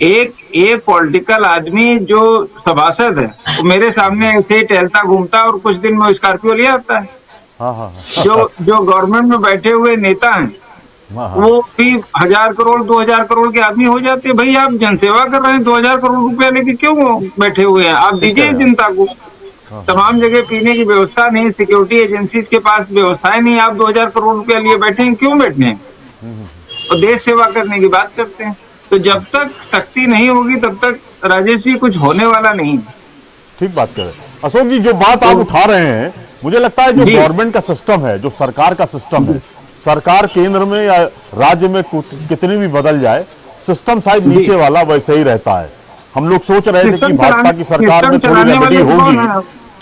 एक पॉलिटिकल आदमी जो सभासद है वो मेरे सामने ऐसे ही टहलता घूमता और कुछ दिन में स्कॉर्पियो ले आता है।
हाँ हाँ हाँ।
जो गवर्नमेंट में बैठे हुए नेता हैं वो भी 1000 करोड़ 2000 करोड़ के आदमी हो जाते हैं। भाई आप जनसेवा कर रहे हैं, 2000 करोड़ रुपया लेके क्यों बैठे हुए हैं? आप दीजिए जनता को। तमाम जगह पीने की व्यवस्था नहीं, सिक्योरिटी एजेंसीज के पास व्यवस्थाएं नहीं, आप 2000 करोड़ रुपया लिए बैठे हैं, क्यों बैठे हैं? और देश सेवा करने की बात करते हैं। तो जब तक शक्ति नहीं होगी तब तक राजेश जी कुछ होने वाला नहीं।
ठीक बात कर रहे हैं अशोक जी। जो बात आप उठा रहे हैं, मुझे लगता है जो गवर्नमेंट का सिस्टम है, जो सरकार का सिस्टम है, सरकार केंद्र में या राज्य में कितनी भी बदल जाए, सिस्टम शायद नीचे वाला वैसे ही रहता है। हम लोग सोच रहे थे कि भाजपा की सरकार में थोड़ी रेमेडी होगी,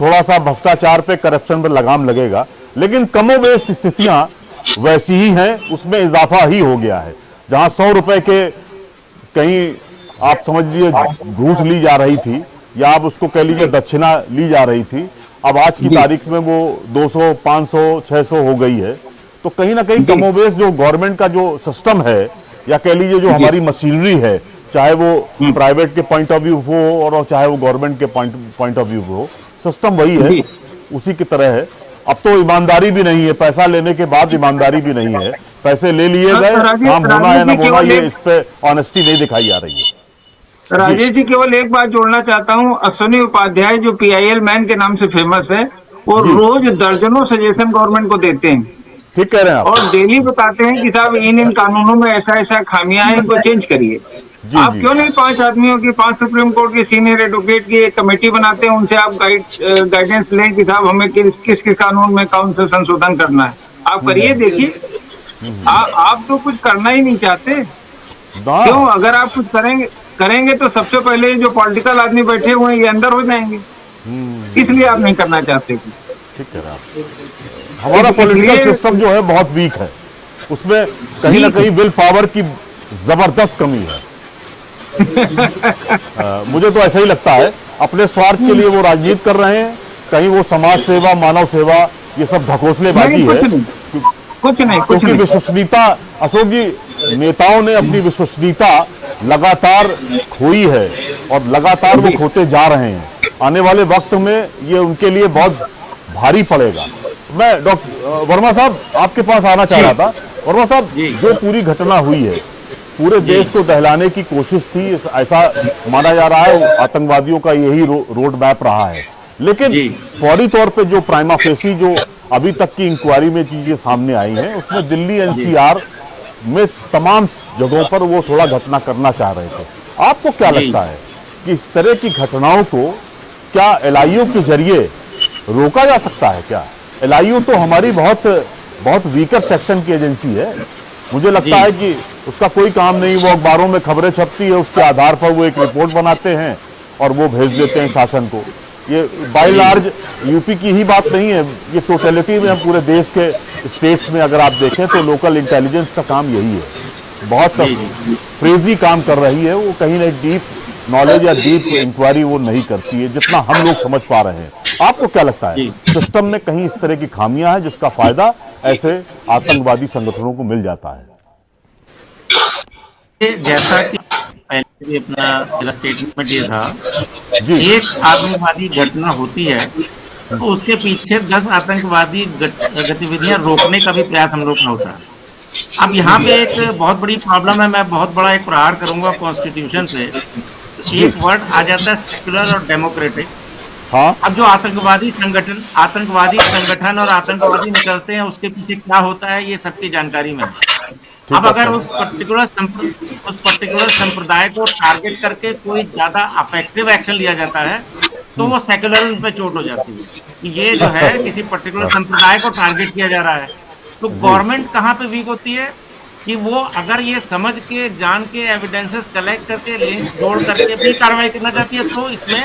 थोड़ा सा भ्रष्टाचार पे, करप्शन पर लगाम लगेगा, लेकिन कमोबेश स्थितियां वैसी ही हैं, उसमें इजाफा ही हो गया है। जहां 100 रुपए के कहीं आप समझ लीजिए घूस ली जा रही थी, या आप उसको कह लीजिए दक्षिणा ली जा रही थी, अब आज की तारीख में वो 200, 500, 600 हो गई है। तो कहीं ना कहीं कमोबेश जो गवर्नमेंट का जो सिस्टम है, या कह लीजिए जो हमारी मशीनरी है, चाहे वो प्राइवेट के पॉइंट ऑफ व्यू हो और चाहे वो गवर्नमेंट के पॉइंट ऑफ व्यू हो, सिस्टम वही है, उसी की तरह है। अब तो ईमानदारी भी नहीं है, पैसा लेने के बाद ईमानदारी भी नहीं है, पैसे ले लिए गए, काम होना है ना होना, ये इस पे ऑनेस्टी नहीं दिखाई जा रही है।
राजेश जी, केवल एक बात जोड़ना चाहता हूँ। अश्विनी उपाध्याय जो PIL मैन के नाम से फेमस है, वो रोज दर्जनों सजेशन गवर्नमेंट को देते हैं।
ठीक कह रहे हैं आप।
और डेली बताते हैं कि साहब इन कानूनों में ऐसा ऐसा खामियां हैं, इनको चेंज करिए। आप क्यों नहीं 5 आदमियों की, 5 सुप्रीम कोर्ट की सीनियर एडवोकेट की एक कमेटी बनाते हैं, उनसे आप गाइडेंस लें कि साहब हमें किस किस कानून में कौन सा संशोधन करना है। आप करिए, देखिए। आप तो कुछ करना ही नहीं चाहते। क्यों? अगर आप कुछ करेंगे तो सबसे पहले जो पॉलिटिकल आदमी बैठे हुए हैं ये अंदर हो जाएंगे, इसलिए आप नहीं करना चाहते।
ठीक है आप। हमारा पॉलिटिकल सिस्टम जो है बहुत वीक है, उसमें कहीं ना कहीं विल पावर की जबरदस्त कमी है। मुझे तो ऐसा ही लगता है, अपने स्वार्थ के लिए वो राजनीति कर रहे हैं, कहीं वो समाज सेवा, मानव सेवा, ये सब ढकोसलेबाजी है।
कुछ नहीं,
क्योंकि विश्वसनीयता, अशोक जी, नेताओं ने अपनी विश्वसनीयता लगातार खोई है और लगातार वो खोते जा रहे हैं। आने वाले वक्त में ये उनके लिए बहुत भारी पड़ेगा। मैं डॉक्टर वर्मा साहब आपके पास आना चाह रहा था। वर्मा साहब, जो पूरी घटना हुई है, पूरे देश को दहलाने की कोशिश थी, ऐसा माना जा रहा है, आतंकवादियों का यही रोड मैप रहा है। लेकिन फौरी तौर पे जो प्राइमा फेसी जो अभी तक की इंक्वायरी में चीजें सामने आई हैं, उसमें दिल्ली NCR में तमाम जगहों पर वो थोड़ा घटना करना चाह रहे थे। आपको क्या लगता है कि इस तरह की घटनाओं को क्या LIU के जरिए रोका जा सकता है? क्या LIU तो हमारी बहुत वीकर सेक्शन की एजेंसी है, मुझे लगता है कि उसका कोई काम नहीं, वो अखबारों में खबरें छपती है, उसके आधार पर वो एक रिपोर्ट बनाते हैं और वो भेज देते हैं शासन को। ये बाय लार्ज यूपी की ही बात नहीं है, ये टोटलिटी में हम पूरे देश के स्टेट्स में अगर आप देखें तो लोकल इंटेलिजेंस का काम यही है। बहुत फ्रेजी काम कर रही है वो, कहीं ना डीप नॉलेज या डीप इंक्वायरी वो नहीं करती है, जितना हम लोग समझ पा रहे हैं। आपको क्या लगता है, सिस्टम में कहीं इस तरह की खामियां हैं जिसका फायदा ऐसे आतंकवादी संगठनों को मिल जाता है?
जैसा कि पहले भी अपना स्टेटमेंट ये था, एक आतंकवादी घटना होती है तो उसके पीछे 10 आतंकवादी गतिविधियां रोकने का भी प्रयास हम लोग का होता है। अब यहाँ पे एक बहुत बड़ी प्रॉब्लम है, मैं बहुत बड़ा एक प्रहार करूंगा कॉन्स्टिट्यूशन से। एक वर्ड आ जाता है सेक्युलर और डेमोक्रेटिक। अब जो आतंकवादी संगठन और आतंकवादी निकलते हैं, उसके पीछे क्या होता है ये सबकी जानकारी में है। अब अगर उस पर्टिकुलर संप्रदाय को टारगेट करके कोई ज्यादा अफेक्टिव एक्शन लिया जाता है तो वो सेक्युलरिज्म पे चोट हो जाती है कि ये जो है किसी पर्टिकुलर संप्रदाय को टारगेट किया जा रहा है। तो गवर्नमेंट कहाँ पे वीक होती है कि वो अगर ये समझ के, जान के, एविडेंसेस कलेक्ट करके, लिंक्स जोड़ करके भी कार्रवाई करना चाहती है, तो इसमें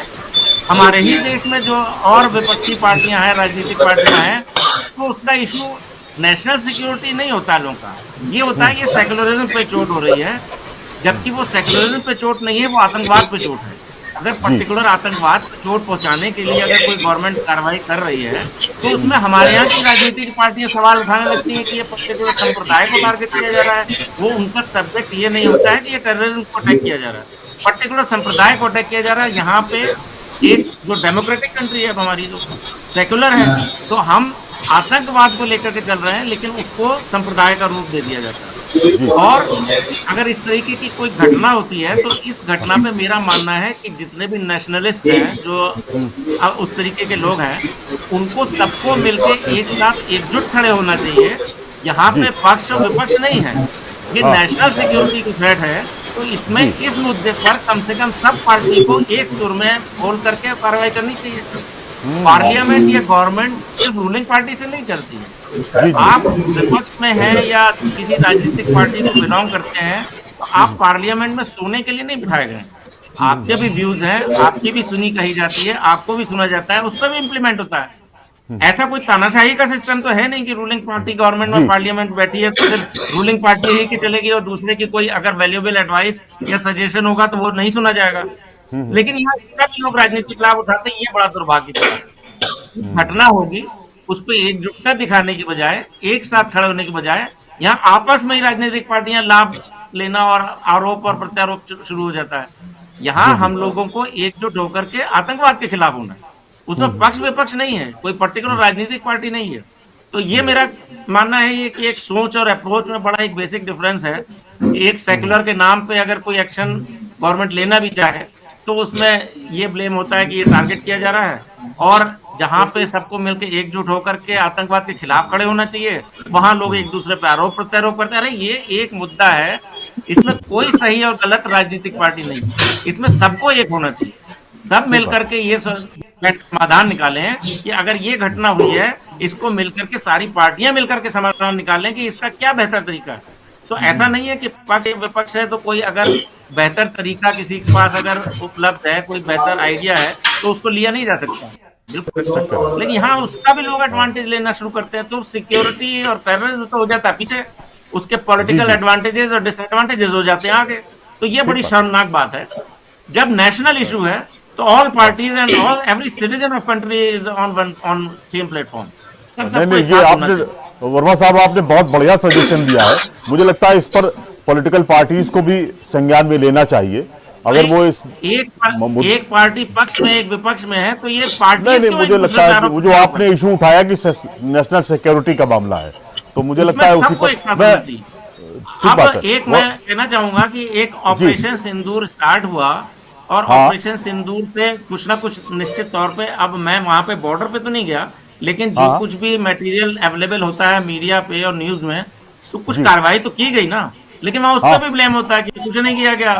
हमारे ही देश में जो और विपक्षी पार्टियां हैं, राजनीतिक पार्टियां हैं, तो उसका इशू नेशनल सिक्योरिटी नहीं होता लोगों का, ये होता है कि सेक्युलरिज्म पे चोट हो रही है, जबकि वो सेक्युलरिज्म पे चोट नहीं है, वो आतंकवाद पे चोट है। अगर पर्टिकुलर आतंकवाद को चोट पहुंचाने के लिए अगर कोई गवर्नमेंट कार्रवाई कर रही है तो उसमें हमारे यहाँ की राजनीतिक पार्टियां सवाल उठाने लगती हैं कि ये पर्टिकुलर संप्रदाय को टारगेट किया जा रहा है। वो उनका सब्जेक्ट ये नहीं होता है कि ये टेररिज्म को अटैक किया जा रहा है, पर्टिकुलर संप्रदाय को अटैक किया जा रहा है। यहाँ पे एक जो डेमोक्रेटिक कंट्री है हमारी, जो सेक्युलर है, तो हम आतंकवाद को लेकर के चल रहे हैं, लेकिन उसको संप्रदाय का रूप दे दिया जाता है। और अगर इस तरीके की कोई घटना होती है तो इस घटना पे मेरा मानना है कि जितने भी नेशनलिस्ट हैं, जो उस तरीके के लोग हैं, उनको सबको मिलके एक साथ एकजुट खड़े होना चाहिए। यहाँ पे पक्ष और विपक्ष नहीं है, ये नेशनल सिक्योरिटी की थ्रेट है। तो इसमें इस मुद्दे पर कम से कम सब पार्टी को एक सुर में बोल करके कार्रवाई करनी चाहिए। पार्लियामेंट या गवर्नमेंट इस रूलिंग पार्टी से नहीं चलती है। आप विपक्ष में हैं या किसी राजनीतिक पार्टी को बिलोंग करते हैं, तो आप पार्लियामेंट में सोने के लिए नहीं बिठाए गए। आपके भी व्यूज हैं, आपकी भी सुनी कही जाती है, आपको भी सुना जाता है, उस पर भी इम्प्लीमेंट होता है। ऐसा कोई तानाशाही का सिस्टम तो है नहीं कि रूलिंग पार्टी गवर्नमेंट में पार्लियामेंट बैठी है तो सिर्फ रूलिंग पार्टी ही की चलेगी और दूसरे की कोई अगर वैल्यूएबल एडवाइस या सजेशन होगा तो वो नहीं सुना जाएगा। लेकिन यहाँ जितना भी लोग राजनीतिक लाभ उठाते हैं, ये बड़ा दुर्भाग्य की घटना होगी। उस पर एकजुटता दिखाने की बजाय, एक साथ खड़े होने की बजाय, यहाँ आपस में ही राजनीतिक पार्टियां लाभ लेना और आरोप और प्रत्यारोप शुरू हो जाता है। यहाँ हम लोगों को एकजुट होकर के आतंकवाद के खिलाफ होना है। उसमें पक्ष विपक्ष नहीं है, कोई पर्टिकुलर राजनीतिक पार्टी नहीं है। तो ये मेरा मानना है ये कि एक सोच और अप्रोच में बड़ा एक बेसिक डिफरेंस है। एक सेक्युलर के नाम पे अगर कोई एक्शन गवर्नमेंट लेना भी चाहे तो उसमें ये ब्लेम होता है कि ये टारगेट किया जा रहा है, और जहां पे सबको मिलकर एकजुट होकर के आतंकवाद के खिलाफ खड़े होना चाहिए, वहां लोग एक दूसरे पे आरोप प्रत्यारोप करते हैं। अरे ये एक मुद्दा है, इसमें कोई सही और गलत राजनीतिक पार्टी नहीं, इसमें सबको एक होना चाहिए। सब मिलकर के ये समाधान निकालें कि अगर ये घटना हुई है, इसको मिलकर के सारी पार्टियां मिलकर के समाधान निकालें कि इसका क्या बेहतर तरीका है। तो ऐसा नहीं है कि पक्ष विपक्ष है तो कोई अगर बेहतर तरीका किसी के पास अगर उपलब्ध है, कोई बेहतर आइडिया है, तो उसको लिया नहीं जा सकता, बिल्कुल। लेकिन यहाँ उसका भी लोग एडवांटेज लेना शुरू करते हैं, तो सिक्योरिटी और टेररिज्म तो हो जाता है पीछे, उसके पॉलिटिकल एडवांटेजेस और डिसएडवांटेजेस हो जाते हैं आगे। तो ये बड़ी शर्मनाक बात है। जब नेशनल इशू है तो all parties and all every citizen of country is on same platform.
नहीं, ये आपने वर्मा साहब आपने बहुत बढ़िया सजेशन दिया है। मुझे लगता है इस पर पॉलिटिकल पार्टीज को भी संज्ञान में लेना चाहिए। अगर वो इस
एक पार्टी पक्ष में एक विपक्ष में है तो ये पार्टी
नहीं, मुझे लगता है कि वो जो आपने इशू उठाया कि नेशनल सिक्योरिटी का मामला है, तो मुझे लगता है उसी पर
मैं कहना चाहूंगा कि एक ऑपरेशन सिंदूर स्टार्ट हुआ और ऑपरेशन सिंदूर से कुछ ना कुछ निश्चित तौर पे, अब मैं वहां पे बॉर्डर पे तो नहीं गया, लेकिन जो कुछ भी मटेरियल अवेलेबल होता है मीडिया पे और न्यूज में, तो कुछ कार्रवाई तो की गई ना, लेकिन वहां उसका भी ब्लेम होता है कि कुछ नहीं किया गया,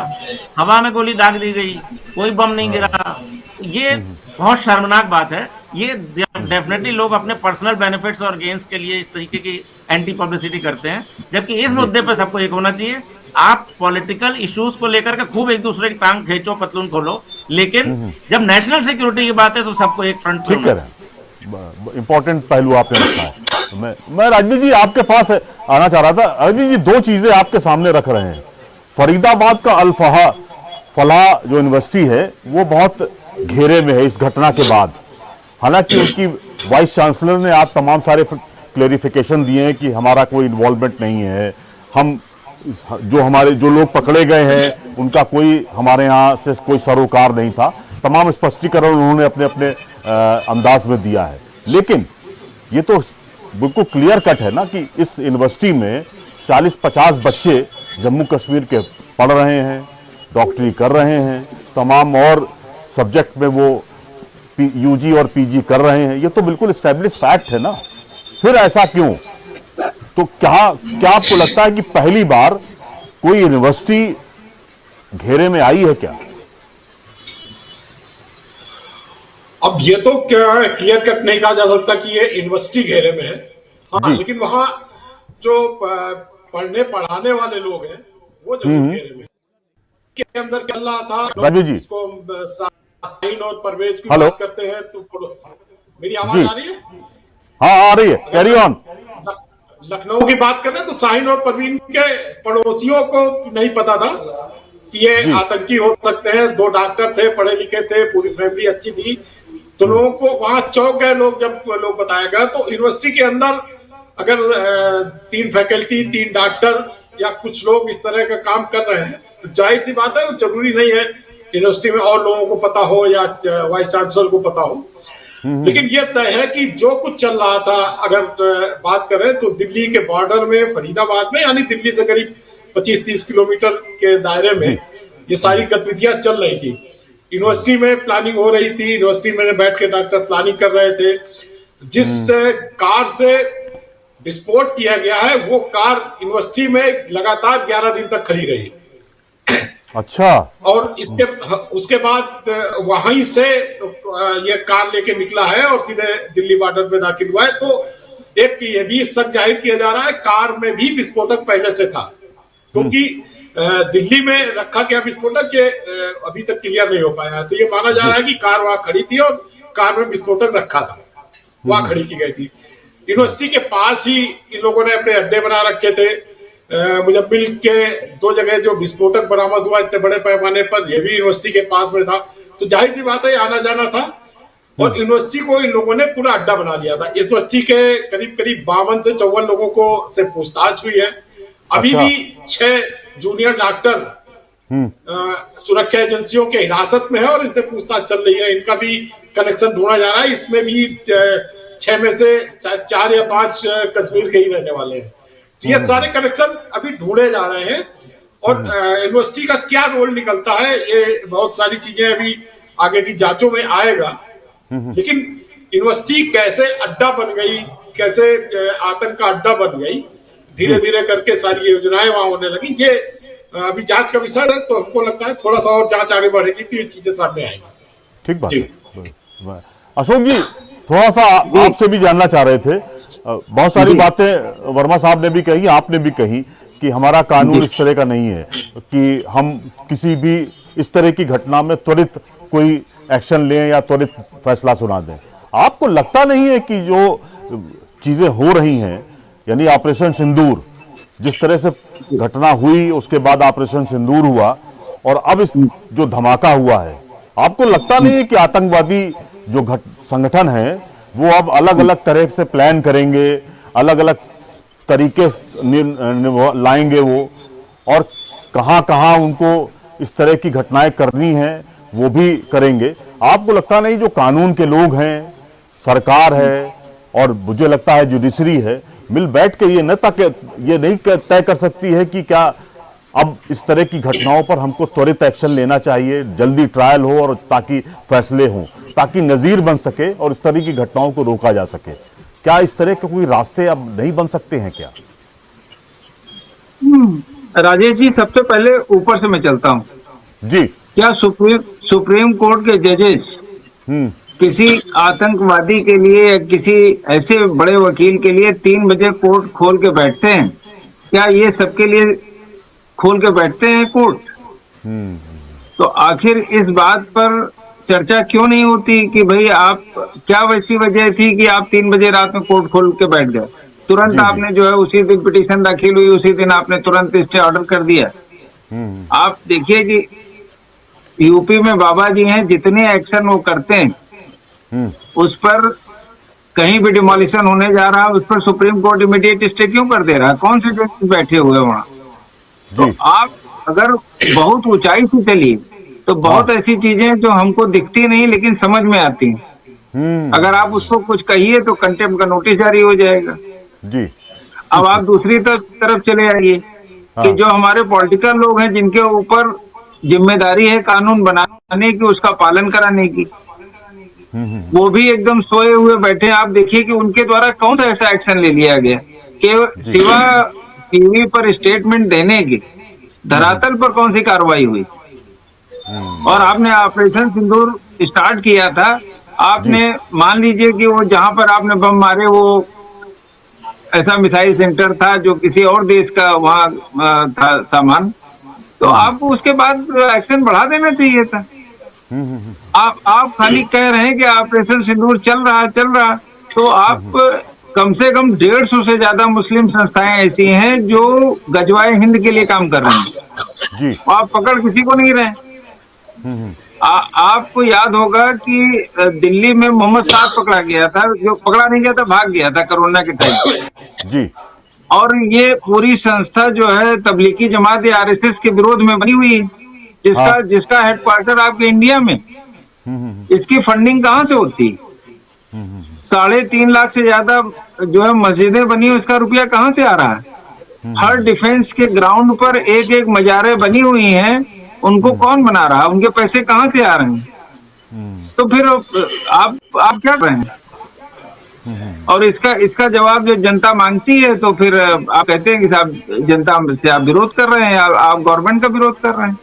हवा में गोली दाग दी गई, कोई बम नहीं गिरा। ये बहुत शर्मनाक बात है। ये डेफिनेटली लोग अपने पर्सनल बेनिफिट्स और गेन्स के लिए इस तरीके की एंटी पब्लिसिटी करते हैं, जबकि इस मुद्दे पर सबको एक होना चाहिए। आप पॉलिटिकल इश्यूज को लेकर के खूब एक दूसरे की टांग खींचो, पतलून खोलो, लेकिन जब नेशनल सिक्योरिटी की बात है तो सबको एक फ्रंट पे होना चाहिए।
इंपॉर्टेंट पहलू आपने रखा है। मैं राजनीति जी आपके पास आना चाह रहा था। राजनीति जी, दो चीजें आपके सामने रख रहे हैं। फरीदाबाद का अल फलाह जो यूनिवर्सिटी है वो बहुत घेरे में है इस घटना के बाद। हालांकि उनकी वाइस चांसलर ने आज तमाम सारे क्लेरिफिकेशन दिए हैं कि हमारा कोई इन्वॉल्वमेंट नहीं है, हम जो लोग पकड़े गए हैं उनका कोई हमारे यहाँ से कोई सरोकार नहीं था। तमाम स्पष्टीकरण उन्होंने अपने अपने अंदाज में दिया है। लेकिन ये तो बिल्कुल क्लियर कट है ना कि इस यूनिवर्सिटी में 40-50 बच्चे जम्मू कश्मीर के पढ़ रहे हैं, डॉक्टरी कर रहे हैं, तमाम और सब्जेक्ट में वो यूजी और पीजी कर रहे हैं। ये तो बिल्कुल एस्टैब्लिश फैक्ट है ना, फिर ऐसा क्यों? तो क्या आपको लगता है कि पहली बार कोई यूनिवर्सिटी घेरे में आई है क्या?
अब ये तो क्या क्लियर कट नहीं कहा जा सकता कि ये यूनिवर्सिटी घेरे में है। हाँ, लेकिन वहां जो पढ़ने पढ़ाने वाले लोग हैं वो जरूर घेरे में। के अंदर चल रहा था
राजू जी,
इसको साहिन और परवेज की बात करते हैं तो मेरी आवाज आ रही है?
हाँ, आ रही है, कैरी ऑन।
लखनऊ की बात करें तो साहिन और परवीन के पड़ोसियों को नहीं पता था कि ये आतंकी हो सकते हैं। 2 डॉक्टर थे, पढ़े लिखे थे, पूरी फैमिली अच्छी थी, तो लोगों को वहां चौंक गए लोग जब लोग बताया गया। तो यूनिवर्सिटी के अंदर अगर 3 फैकल्टी, 3 डॉक्टर या कुछ लोग इस तरह का काम कर रहे हैं तो जाहिर सी बात है, जरूरी नहीं है यूनिवर्सिटी में और लोगों को पता हो या वाइस चांसलर को पता हो। लेकिन ये तय है कि जो कुछ चल रहा था, अगर बात करें तो दिल्ली के बॉर्डर में, फरीदाबाद में, यानी दिल्ली से करीब 25-30 किलोमीटर के दायरे में ये सारी गतिविधियां चल रही थी। यूनिवर्सिटी में प्लानिंग हो रही थी, यूनिवर्सिटी में बैठ के डॉक्टर प्लानिंग कर रहे थे। जिस कार से विस्फोट किया गया है वो कार यूनिवर्सिटी में लगातार 11 दिन तक खड़ी रही।
अच्छा। और
उसके बाद वहीं से ये कार लेके निकला है और सीधे दिल्ली बॉर्डर पे दाखिल हुआ है। तो एक ये भी शक जाहिर किया जा रहा है कार में भी विस्फोटक पहले से था, क्योंकि दिल्ली में रखा गया विस्फोटक ये अभी तक क्लियर नहीं हो पाया है। तो ये माना जा रहा है कि कार वहां खड़ी थी और कार में विस्फोटक रखा था, वहां खड़ी की गई थी। यूनिवर्सिटी के पास ही इन लोगों ने अपने अड्डे बना रखे थे। मुजम्मिल के 2 जगह जो विस्फोटक बरामद हुआ इतने बड़े पैमाने पर, यह भी यूनिवर्सिटी के पास में था। तो जाहिर सी बात है आना जाना था और यूनिवर्सिटी को इन लोगों ने पूरा अड्डा बना लिया था। यूनिवर्सिटी के करीब 52 से 54 लोगों को से पूछताछ हुई है। अभी भी 6 जूनियर डॉक्टर सुरक्षा एजेंसियों के हिरासत में है और इनसे पूछताछ चल रही है। इनका भी कनेक्शन ढूंढा जा रहा है। इसमें भी 6 में से 4 या 5 कश्मीर के ही रहने वाले हैं। ये सारे कनेक्शन अभी ढूंढे जा रहे हैं और यूनिवर्सिटी का क्या रोल निकलता है, ये बहुत सारी चीजें अभी आगे की जांचों में आएगा। लेकिन यूनिवर्सिटी कैसे अड्डा बन गई, कैसे आतंक का अड्डा बन गई, धीरे धीरे करके सारी योजनाएं वहां होने लगी, ये अभी जांच का विषय है। तो हमको लगता है थोड़ा सा और जांच आगे बढ़ेगी तो ये चीजें सामने आएंगी।
ठीक बात है। अशोक जी, थोड़ा सा आपसे भी जानना चाह रहे थे। बहुत सारी बातें वर्मा साहब ने भी कही, आपने भी कही कि हमारा कानून इस तरह का नहीं है कि हम किसी भी इस तरह की घटना में त्वरित कोई एक्शन लें या त्वरित फैसला सुना दें। आपको लगता नहीं है कि जो चीजें हो रही हैं, यानी ऑपरेशन सिंदूर, जिस तरह से घटना हुई उसके बाद ऑपरेशन सिंदूर हुआ और अब इस जो धमाका हुआ है, आपको लगता नहीं है कि आतंकवादी जो संगठन है वो अब अलग अलग तरह से प्लान करेंगे, अलग अलग तरीके लाएंगे वो, और कहां कहां उनको इस तरह की घटनाएं करनी है वो भी करेंगे? आपको लगता नहीं जो कानून के लोग हैं, सरकार है और मुझे लगता है जुडिशरी है, मिल बैठ के ये नहीं तय कर सकती है कि क्या अब इस तरह की घटनाओं पर हमको त्वरित एक्शन लेना चाहिए, जल्दी ट्रायल हो और ताकि फैसले हों, ताकि नजीर बन सके और इस तरह की घटनाओं को रोका जा सके? क्या इस तरह के कोई रास्ते अब नहीं बन सकते हैं क्या?
राजेश जी, सबसे पहले ऊपर से मैं चलता हूं जी। क्या सुप्रीम कोर्ट के जजेस किसी आतंकवादी के लिए, किसी ऐसे बड़े वकील के लिए 3 बजे कोर्ट खोल के बैठते हैं? क्या ये सबके लिए खोल के बैठते हैं कोर्ट? तो आखिर इस बात पर चर्चा क्यों नहीं होती कि भाई आप क्या वैसी वजह थी कि आप 3 बजे रात में कोर्ट खोल के बैठ गए? तुरंत आपने जो है उसी दिन पिटीशन दाखिल हुई, उसी दिन आपने तुरंत स्टे ऑर्डर कर दिया। आप देखिए कि यूपी में बाबा जी हैं, जितने एक्शन वो करते हैं उस पर कहीं भी डिमोलिशन होने जा रहा है उस पर सुप्रीम कोर्ट इमीडिएट स्टे क्यों कर दे रहा है? कौन से जज बैठे हुए वहां? तो आप अगर बहुत ऊंचाई से चलिए तो बहुत ऐसी चीजें जो हमको दिखती नहीं लेकिन समझ में आती हैं। अगर आप उसको कुछ कहिए तो कंटेम्प्ट का नोटिस जारी हो जाएगा जी। अब आप दूसरी तरफ चले आइए कि जो हमारे पॉलिटिकल लोग हैं, जिनके ऊपर जिम्मेदारी है कानून बनाने की, उसका पालन कराने की, वो भी एकदम सोए हुए बैठे। आप देखिए कि उनके द्वारा कौन सा ऐसा एक्शन ले लिया गया कि सिवा टीवी पर स्टेटमेंट देने की धरातल पर कौन सी कार्रवाई हुई? और आपने ऑपरेशन सिंदूर स्टार्ट किया था, आपने मान लीजिए कि वो जहां पर आपने बम मारे वो ऐसा मिसाइल सेंटर था जो किसी और देश का वहां था सामान, तो आपको उसके बाद एक्शन बढ़ा देना चाहिए था। आप खाली कह रहे हैं कि ऑपरेशन सिंदूर चल रहा, तो आप कम से कम 150 से ज्यादा मुस्लिम संस्थाएं ऐसी हैं जो गजवाए हिंद के लिए काम कर रहे हैं जी। आप पकड़ किसी को नहीं रहे। आपको याद होगा कि दिल्ली में मोहम्मद साहब पकड़ा गया था, जो पकड़ा नहीं गया था, भाग गया था कोरोना के टाइम जी। और ये पूरी संस्था जो है तबलीगी जमात या आरएसएस के विरोध में बनी हुई, जिसका हेडक्वार्टर आपके इंडिया में, इसकी फंडिंग कहाँ से होती? 3.5 लाख से ज्यादा जो है मस्जिदें बनी, उसका रुपया कहाँ से आ रहा है? हर डिफेंस के ग्राउंड पर एक एक मजारें बनी हुई हैं, उनको कौन बना रहा है? उनके पैसे कहाँ से आ रहे हैं? तो फिर आप क्या कर रहे हैं? और इसका जवाब जो जनता मांगती है, तो फिर आप कहते हैं कि साहब जनता से आप विरोध कर रहे हैं, आप गवर्नमेंट का विरोध कर रहे हैं।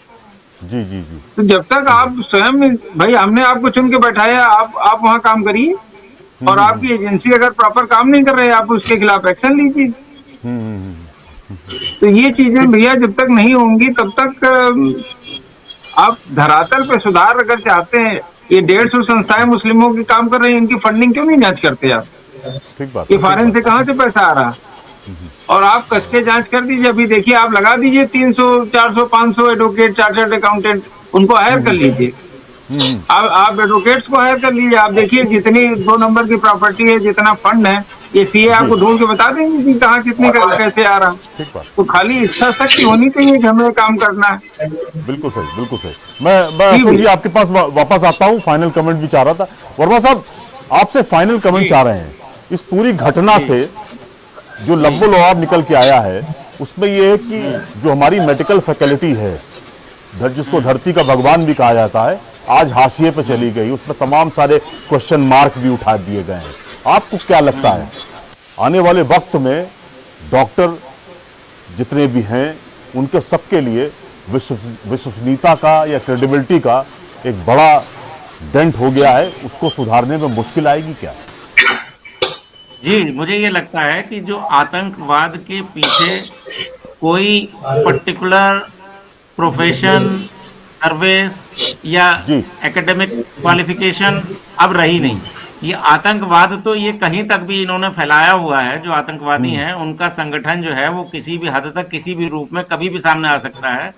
जी जी जी।
तो जब तक आप स्वयं, भाई हमने आपको चुन के बैठाया, आप वहां काम करिए, और आपकी एजेंसी अगर प्रॉपर काम नहीं कर रही है, आप उसके खिलाफ एक्शन लीजिए। तो ये चीजें भैया जब तक नहीं होंगी, तब तक आप धरातल पे सुधार अगर चाहते हैं, ये 150 संस्थाएं मुस्लिमों की काम कर रही हैं, इनकी फंडिंग क्यों नहीं जांच करते आप?
ठीक बात।
ये फॉरेन से कहाँ से पैसा आ रहा? और आप कस के जांच कर दीजिए। अभी देखिए, आप लगा दीजिए 300, 400, 500 एडवोकेट, चार्टर्ड अकाउंटेंट, उनको हायर कर लीजिए। आप एडवोकेट्स को हायर कर लीजिए। आप देखिए जितनी 2 नंबर की प्रॉपर्टी है, जितना फंड है, ये सीए आपको ढूंढ के बता देंगे कि कहाँ कितने कैसे आ रहा। तो खाली इच्छा शक्ति होनी चाहिए कि हमें काम करना है।
बिल्कुल सही, बिल्कुल सही। मैं अशोक जी आपके पास वापस आता हूँ, फाइनल कमेंट भी चाह रहा था। वर्मा साहब, आपसे फाइनल कमेंट चाह रहे हैं इस पूरी घटना से। जो लब्बो लुआब निकल के आया है उसमें यह है कि जो हमारी मेडिकल फैकल्टी है, जिसको धरती का भगवान भी कहा जाता है, आज हाशिए पे चली गई। उसमें तमाम सारे क्वेश्चन मार्क भी उठा दिए गए हैं। आपको क्या लगता है आने वाले वक्त में डॉक्टर जितने भी हैं, उनके सबके लिए विश्वसनीयता का या क्रेडिबिलिटी का एक बड़ा डेंट हो गया है, उसको सुधारने में मुश्किल आएगी क्या?
जी, मुझे ये लगता है कि जो आतंकवाद के पीछे कोई पर्टिकुलर प्रोफेशन, सर्विस या एकेडमिक क्वालिफिकेशन अब रही नहीं। ये आतंकवाद तो ये कहीं तक भी इन्होंने फैलाया हुआ है। जो आतंकवादी हैं, उनका संगठन जो है वो किसी भी हद तक, किसी भी रूप में कभी भी सामने आ सकता है।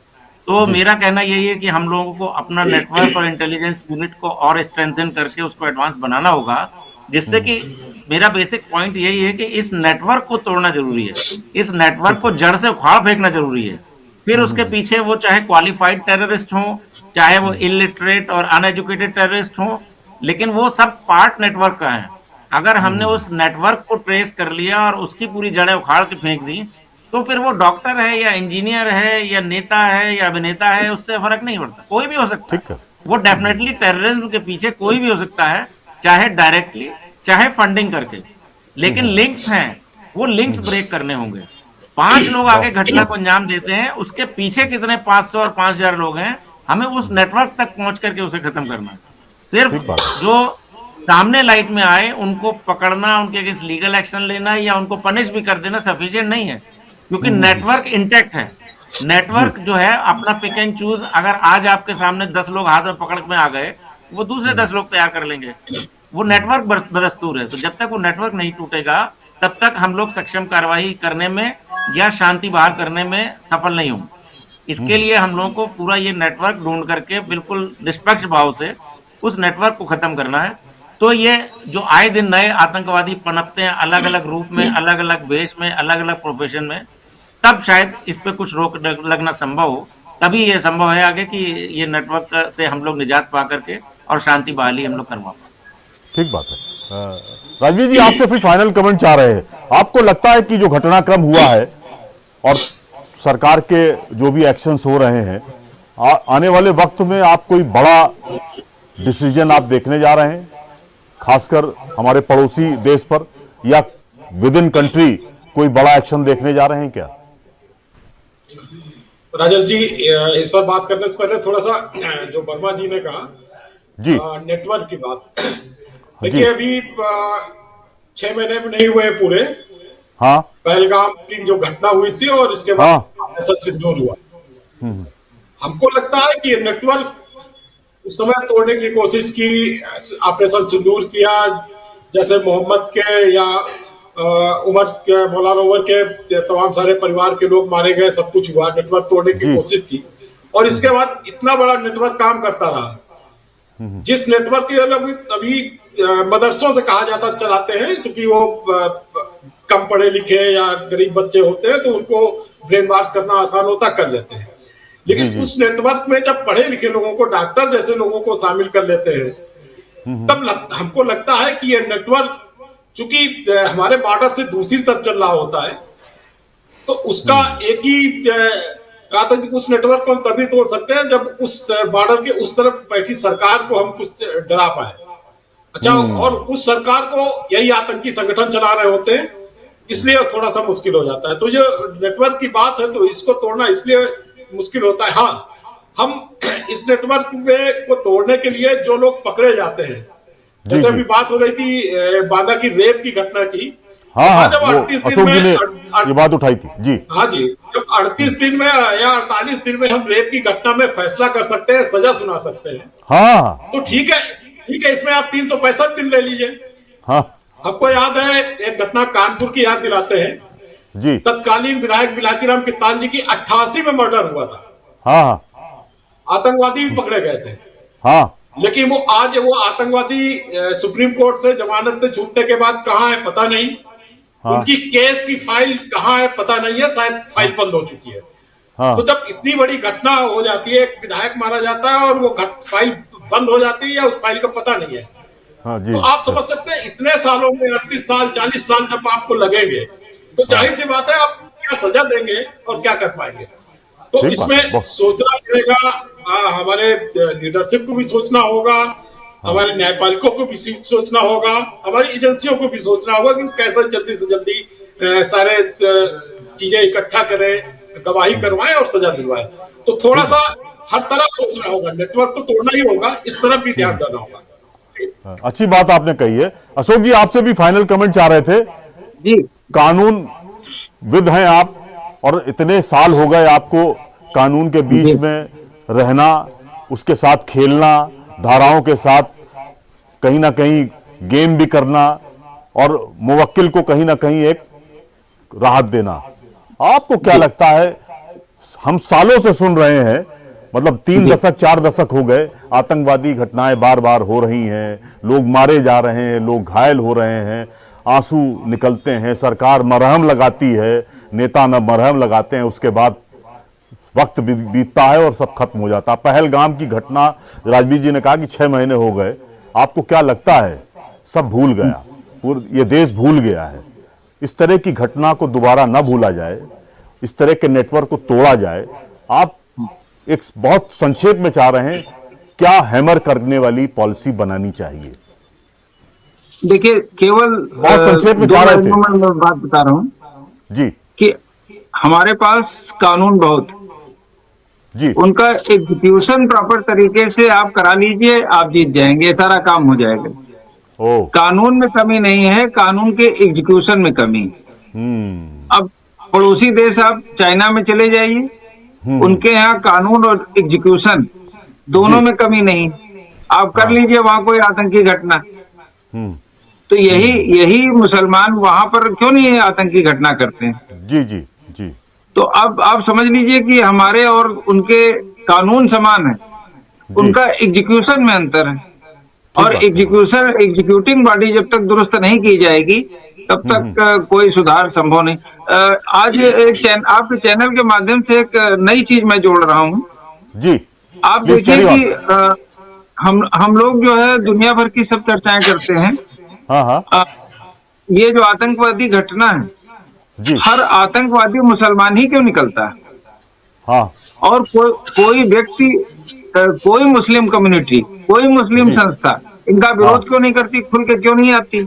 तो मेरा कहना यही है कि हम लोगों को अपना नेटवर्क और इंटेलिजेंस यूनिट को और स्ट्रेंथन करके उसको एडवांस बनाना होगा, जिससे कि मेरा बेसिक पॉइंट यही है कि इस नेटवर्क को तोड़ना जरूरी है। इस नेटवर्क को जड़ से उखाड़ फेंकना जरूरी है। फिर उसके पीछे वो चाहे क्वालिफाइड टेररिस्ट हों, चाहे वो इलिटरेट और अनएजुकेटेड टेररिस्ट हों, लेकिन वो सब पार्ट नेटवर्क का है। अगर हमने उस नेटवर्क को ट्रेस कर लिया और उसकी पूरी जड़ें उखाड़ के फेंक दी, तो फिर वो डॉक्टर है या इंजीनियर है या नेता है या अभिनेता है, उससे फर्क नहीं पड़ता। कोई भी हो सकता है। वो डेफिनेटली टेररिज्म के पीछे कोई भी हो सकता है, चाहे डायरेक्टली चाहे फंडिंग करके। लेकिन लिंक्स हैं, वो लिंक्स ब्रेक करने होंगे। 5 लोग आगे घटना को अंजाम देते हैं, उसके पीछे कितने 500 और 5000 लोग हैं, हमें उस नेटवर्क तक पहुंच करके उसे खत्म करना है। सिर्फ जो सामने लाइट में आए उनको पकड़ना, उनके अगेंस्ट लीगल एक्शन लेना या उनको पनिश भी कर देना सफिशिएंट नहीं है, क्योंकि नेटवर्क इंटैक्ट है। नेटवर्क जो है अपना पिक एंड चूज, अगर आज आपके सामने 10 लोग हाथ में पकड़ में आ गए, वो दूसरे 10 लोग तैयार कर लेंगे। वो नेटवर्क बदस्तूर है। तो जब तक वो नेटवर्क नहीं टूटेगा, तब तक हम लोग सक्षम कार्रवाई करने में या शांति बहाल करने में सफल नहीं होंगे। इसके लिए हम लोगों को पूरा ये नेटवर्क ढूंढ करके बिल्कुल निष्पक्ष भाव से उस नेटवर्क को खत्म करना है। तो ये जो आए दिन नए आतंकवादी पनपते हैं, अलग अलग रूप में, अलग अलग वेश में, अलग अलग प्रोफेशन में, तब शायद इस पे कुछ रोक लगना संभव हो। तभी ये संभव है आगे कि ये नेटवर्क से हम लोग निजात पा करके और शांति बहाली हम लोग करवा पाए।
ठीक बात है। राजवीर जी, आपसे फिर फाइनल कमेंट चाह रहे हैं। आपको लगता है कि जो घटनाक्रम हुआ है और सरकार के जो भी एक्शंस हो रहे हैं, आने वाले वक्त में आप कोई बड़ा डिसीजन आप देखने जा रहे हैं, खासकर हमारे पड़ोसी देश पर, या विद इन कंट्री कोई बड़ा एक्शन देखने जा रहे हैं क्या?
राजेश जी, इस पर बात करने से पहले थोड़ा सा जो वर्मा जी ने कहा
जी,
नेटवर्क की बात, देखिए अभी 6 महीने में नहीं हुए पूरे।
हाँ,
पहलगाम की जो घटना हुई थी और इसके बाद ऑपरेशन सिंदूर हुआ। हमको लगता है कि ये नेटवर्क उस समय तोड़ने की कोशिश की, ऑपरेशन सिंदूर किया, जैसे मोहम्मद के या उमर के, मौलाना उमर के तमाम सारे परिवार के लोग मारे गए, सब कुछ हुआ, नेटवर्क तोड़ने की कोशिश की। और इसके बाद इतना बड़ा नेटवर्क काम करता रहा, जिस नेटवर्क की अभी मदरसों से कहा जाता चलाते हैं, क्योंकि वो कम पढ़े लिखे या गरीब बच्चे होते हैं तो उनको ब्रेन वॉश करना आसान होता, कर लेते हैं। लेकिन उस नेटवर्क में जब पढ़े लिखे लोगों को, डॉक्टर जैसे लोगों को शामिल कर लेते हैं, तब हमको लगता है कि ये नेटवर्क चूंकि हमारे बॉर्डर से दूसरी तरफ चल रहा होता है, तो उसका एक ही आतंक, उस नेटवर्क को हम तभी तोड़ सकते हैं जब उस बॉर्डर के उस तरफ बैठी सरकार को हम कुछ डरा पाए। अच्छा, और उस सरकार को यही आतंकी संगठन चला रहे होते हैं, इसलिए थोड़ा सा मुश्किल हो जाता है। तो जो नेटवर्क की बात है, तो इसको तोड़ना इसलिए मुश्किल होता है। हाँ, हम इस नेटवर्क में को तोड़ने के लिए जो लोग पकड़े जाते हैं, जैसे अभी बात हो रही थी बांदा की रेप की घटना की।
हाँ,
जब 38 दिन में
ये बात उठाई थी जी।
हाँ जी, जब 38 दिन में या 48 दिन में हम रेप की घटना में फैसला कर सकते हैं, सजा सुना सकते हैं,
हाँ,
तो ठीक है, इसमें आप 365 दिन ले लीजिए।
हाँ,
आपको याद है एक घटना कानपुर की याद दिलाते हैं
जी।
तत्कालीन विधायक बिलातीराम कित्ताल जी की 88 में मर्डर हुआ था।
हाँ,
आतंकवादी भी पकड़े गए थे।
हाँ,
लेकिन आज वो आतंकवादी सुप्रीम कोर्ट से जमानत पे छूटने के बाद कहाँ है पता नहीं। हाँ। उनकी केस की फाइल कहाँ है पता नहीं है, शायद फाइल बंद हो चुकी है। हाँ। तो जब इतनी बड़ी घटना हो जाती है, एक विधायक मारा जाता है और वो फाइल बंद हो जाती है या उस फाइल का पता नहीं है। हाँ जी। तो आप समझ सकते हैं इतने सालों में 38 साल 40 साल जब आपको लगेंगे, तो जाहिर सी बात है आप क्या सजा देंगे और क्या कर पाएंगे। तो इसमें सोचना पड़ेगा, हमारे लीडरशिप को भी सोचना होगा, हमारे न्यायपालिकों को भी सोचना होगा, हमारी एजेंसियों को भी सोचना होगा कि कैसे जल्दी से जल्दी सारे चीजें इकट्ठा करें, गवाही करवाएं और सजा दिलवाएं। तो थोड़ा सा हर तरफ सोचना होगा, नेटवर्क तो तोड़ना ही होगा, इस तरफ भी ध्यान देना होगा।
अच्छी बात आपने कही है। अशोक जी, आपसे भी फाइनल कमेंट चाह रहे थे
जी।
कानून विद हैं आप, और इतने साल हो गए आपको कानून के बीच में रहना, उसके साथ खेलना, धाराओं के साथ कहीं ना कहीं गेम भी करना और मुवक्किल को कहीं ना कहीं एक राहत देना। आपको क्या लगता है, हम सालों से सुन रहे हैं, मतलब 3 दशक 4 दशक हो गए, आतंकवादी घटनाएं बार बार हो रही हैं, लोग मारे जा रहे हैं, लोग घायल हो रहे हैं, आंसू निकलते हैं, सरकार मरहम लगाती है, नेता न मरहम लगाते हैं, उसके बाद वक्त बीतता है और सब खत्म हो जाता है। पहलगाम की घटना, राजवीर जी ने कहा कि 6 महीने हो गए, आपको क्या लगता है सब भूल गया, ये देश भूल गया है? इस तरह की घटना को दोबारा न भूला जाए, इस तरह के नेटवर्क को तोड़ा जाए। आप एक बहुत संक्षेप में चाह रहे हैं, क्या हैमर करने वाली पॉलिसी बनानी चाहिए?
देखिए, केवल
बहुत संक्षेप में चाह रहे थे,
मैं बात बता रहा हूं
जी,
कि हमारे पास कानून बहुत
जी,
उनका एग्जीक्यूशन प्रॉपर तरीके से आप करा लीजिए, आप जीत जाएंगे, सारा काम हो जाएगा। कानून में कमी नहीं है, कानून के एग्जीक्यूशन में कमी। अब पड़ोसी देश आप चाइना में चले जाइए, उनके यहाँ कानून और एग्जीक्यूशन दोनों में कमी नहीं। आप कर लीजिए वहां कोई आतंकी घटना, तो यही मुसलमान वहां पर क्यों नहीं आतंकी घटना करते हैं?
जी जी जी।
तो अब आप समझ लीजिए कि हमारे और उनके कानून समान है, उनका एग्जीक्यूशन में अंतर है। और एग्जीक्यूटिंग बॉडी जब तक दुरुस्त नहीं की जाएगी, तब तक कोई सुधार संभव नहीं। आज आपके चैनल के माध्यम से एक नई चीज मैं जोड़ रहा हूँ
जी।
आप देखिए कि हम लोग जो है दुनिया भर की सब चर्चाएं करते हैं।
हाँ।
ये जो आतंकवादी घटना है
जी,
हर आतंकवादी मुसलमान ही क्यों निकलता है?
हाँ। और
कोई व्यक्ति, कोई मुस्लिम कम्युनिटी, कोई मुस्लिम संस्था इनका विरोध क्यों नहीं करती, खुल के क्यों नहीं आती?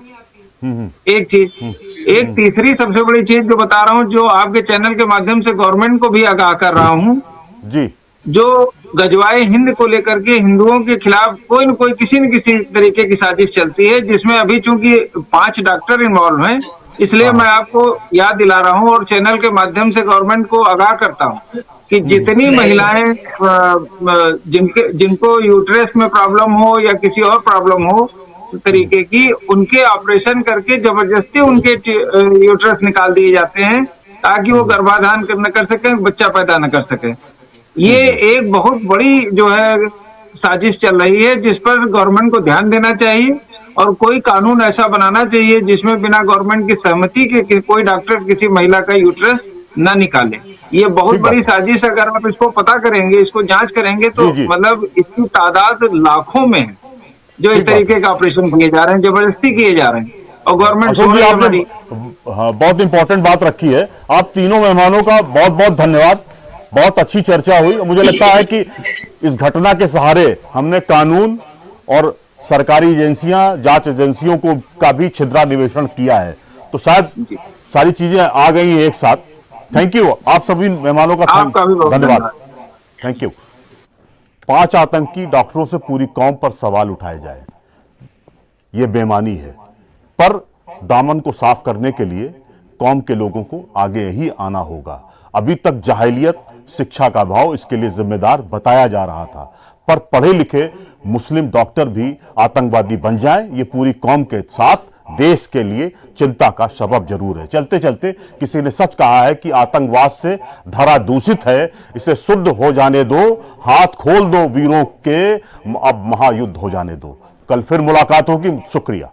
एक चीज। एक तीसरी सबसे बड़ी चीज जो बता रहा हूँ, जो आपके चैनल के माध्यम से गवर्नमेंट को भी आगाह कर रहा हूँ
जी,
जो गजवाए हिंद को लेकर के हिंदुओं के खिलाफ कोई न कोई किसी न किसी तरीके की साजिश चलती है, जिसमें अभी चूंकि 5 डॉक्टर इन्वॉल्व हैं, इसलिए मैं आपको याद दिला रहा हूं और चैनल के माध्यम से गवर्नमेंट को आगाह करता हूं कि जितनी महिलाएं जिनको यूट्रस में प्रॉब्लम हो या किसी और प्रॉब्लम हो तरीके की, उनके ऑपरेशन करके जबरदस्ती उनके यूट्रस निकाल दिए जाते हैं ताकि वो गर्भाधान न कर सके, बच्चा पैदा न कर सके। ये एक बहुत बड़ी जो है साजिश चल रही है, जिस पर गवर्नमेंट को ध्यान देना चाहिए और कोई कानून ऐसा बनाना चाहिए जिसमें बिना गवर्नमेंट की सहमति के कोई डॉक्टर किसी महिला का यूट्रस न निकाले। ये बहुत बड़ी साजिश, अगर आप इसको पता करेंगे, इसको जांच करेंगे तो मतलब इसकी तादाद लाखों में है जो इस
ठीक बात।
तरीके का ऑपरेशन किए जा रहे हैं, जबरदस्ती किए जा रहे हैं, और गवर्नमेंट
अशोक
सो
जी,
रही है
आपने
हमारी।
हाँ, बहुत इंपॉर्टेंट बात रखी है। आप तीनों मेहमानों का बहुत बहुत धन्यवाद। बहुत अच्छी चर्चा हुई। मुझे लगता है कि इस घटना के सहारे हमने कानून और सरकारी एजेंसियां, जांच एजेंसियों को का भी छिद्रान्वेषण किया है, तो शायद सारी चीजें आ गई हैं एक साथ। थैंक यू आप सभी मेहमानों का
आपका भी बहुत
धन्यवाद। Thank you. 5 आतंकी डॉक्टरों से पूरी कौम पर सवाल उठाए जाए, यह बेईमानी है। पर दामन को साफ करने के लिए कौम के लोगों को आगे ही आना होगा। अभी तक जाहिलियत, शिक्षा का अभाव इसके लिए जिम्मेदार बताया जा रहा था, पर पढ़े लिखे मुस्लिम डॉक्टर भी आतंकवादी बन जाएं, ये पूरी कौम के साथ देश के लिए चिंता का सबब जरूर है। चलते चलते किसी ने सच कहा है कि आतंकवाद से धरा दूषित है, इसे शुद्ध हो जाने दो, हाथ खोल दो वीरों के, अब महायुद्ध हो जाने दो। कल फिर मुलाकात होगी। शुक्रिया।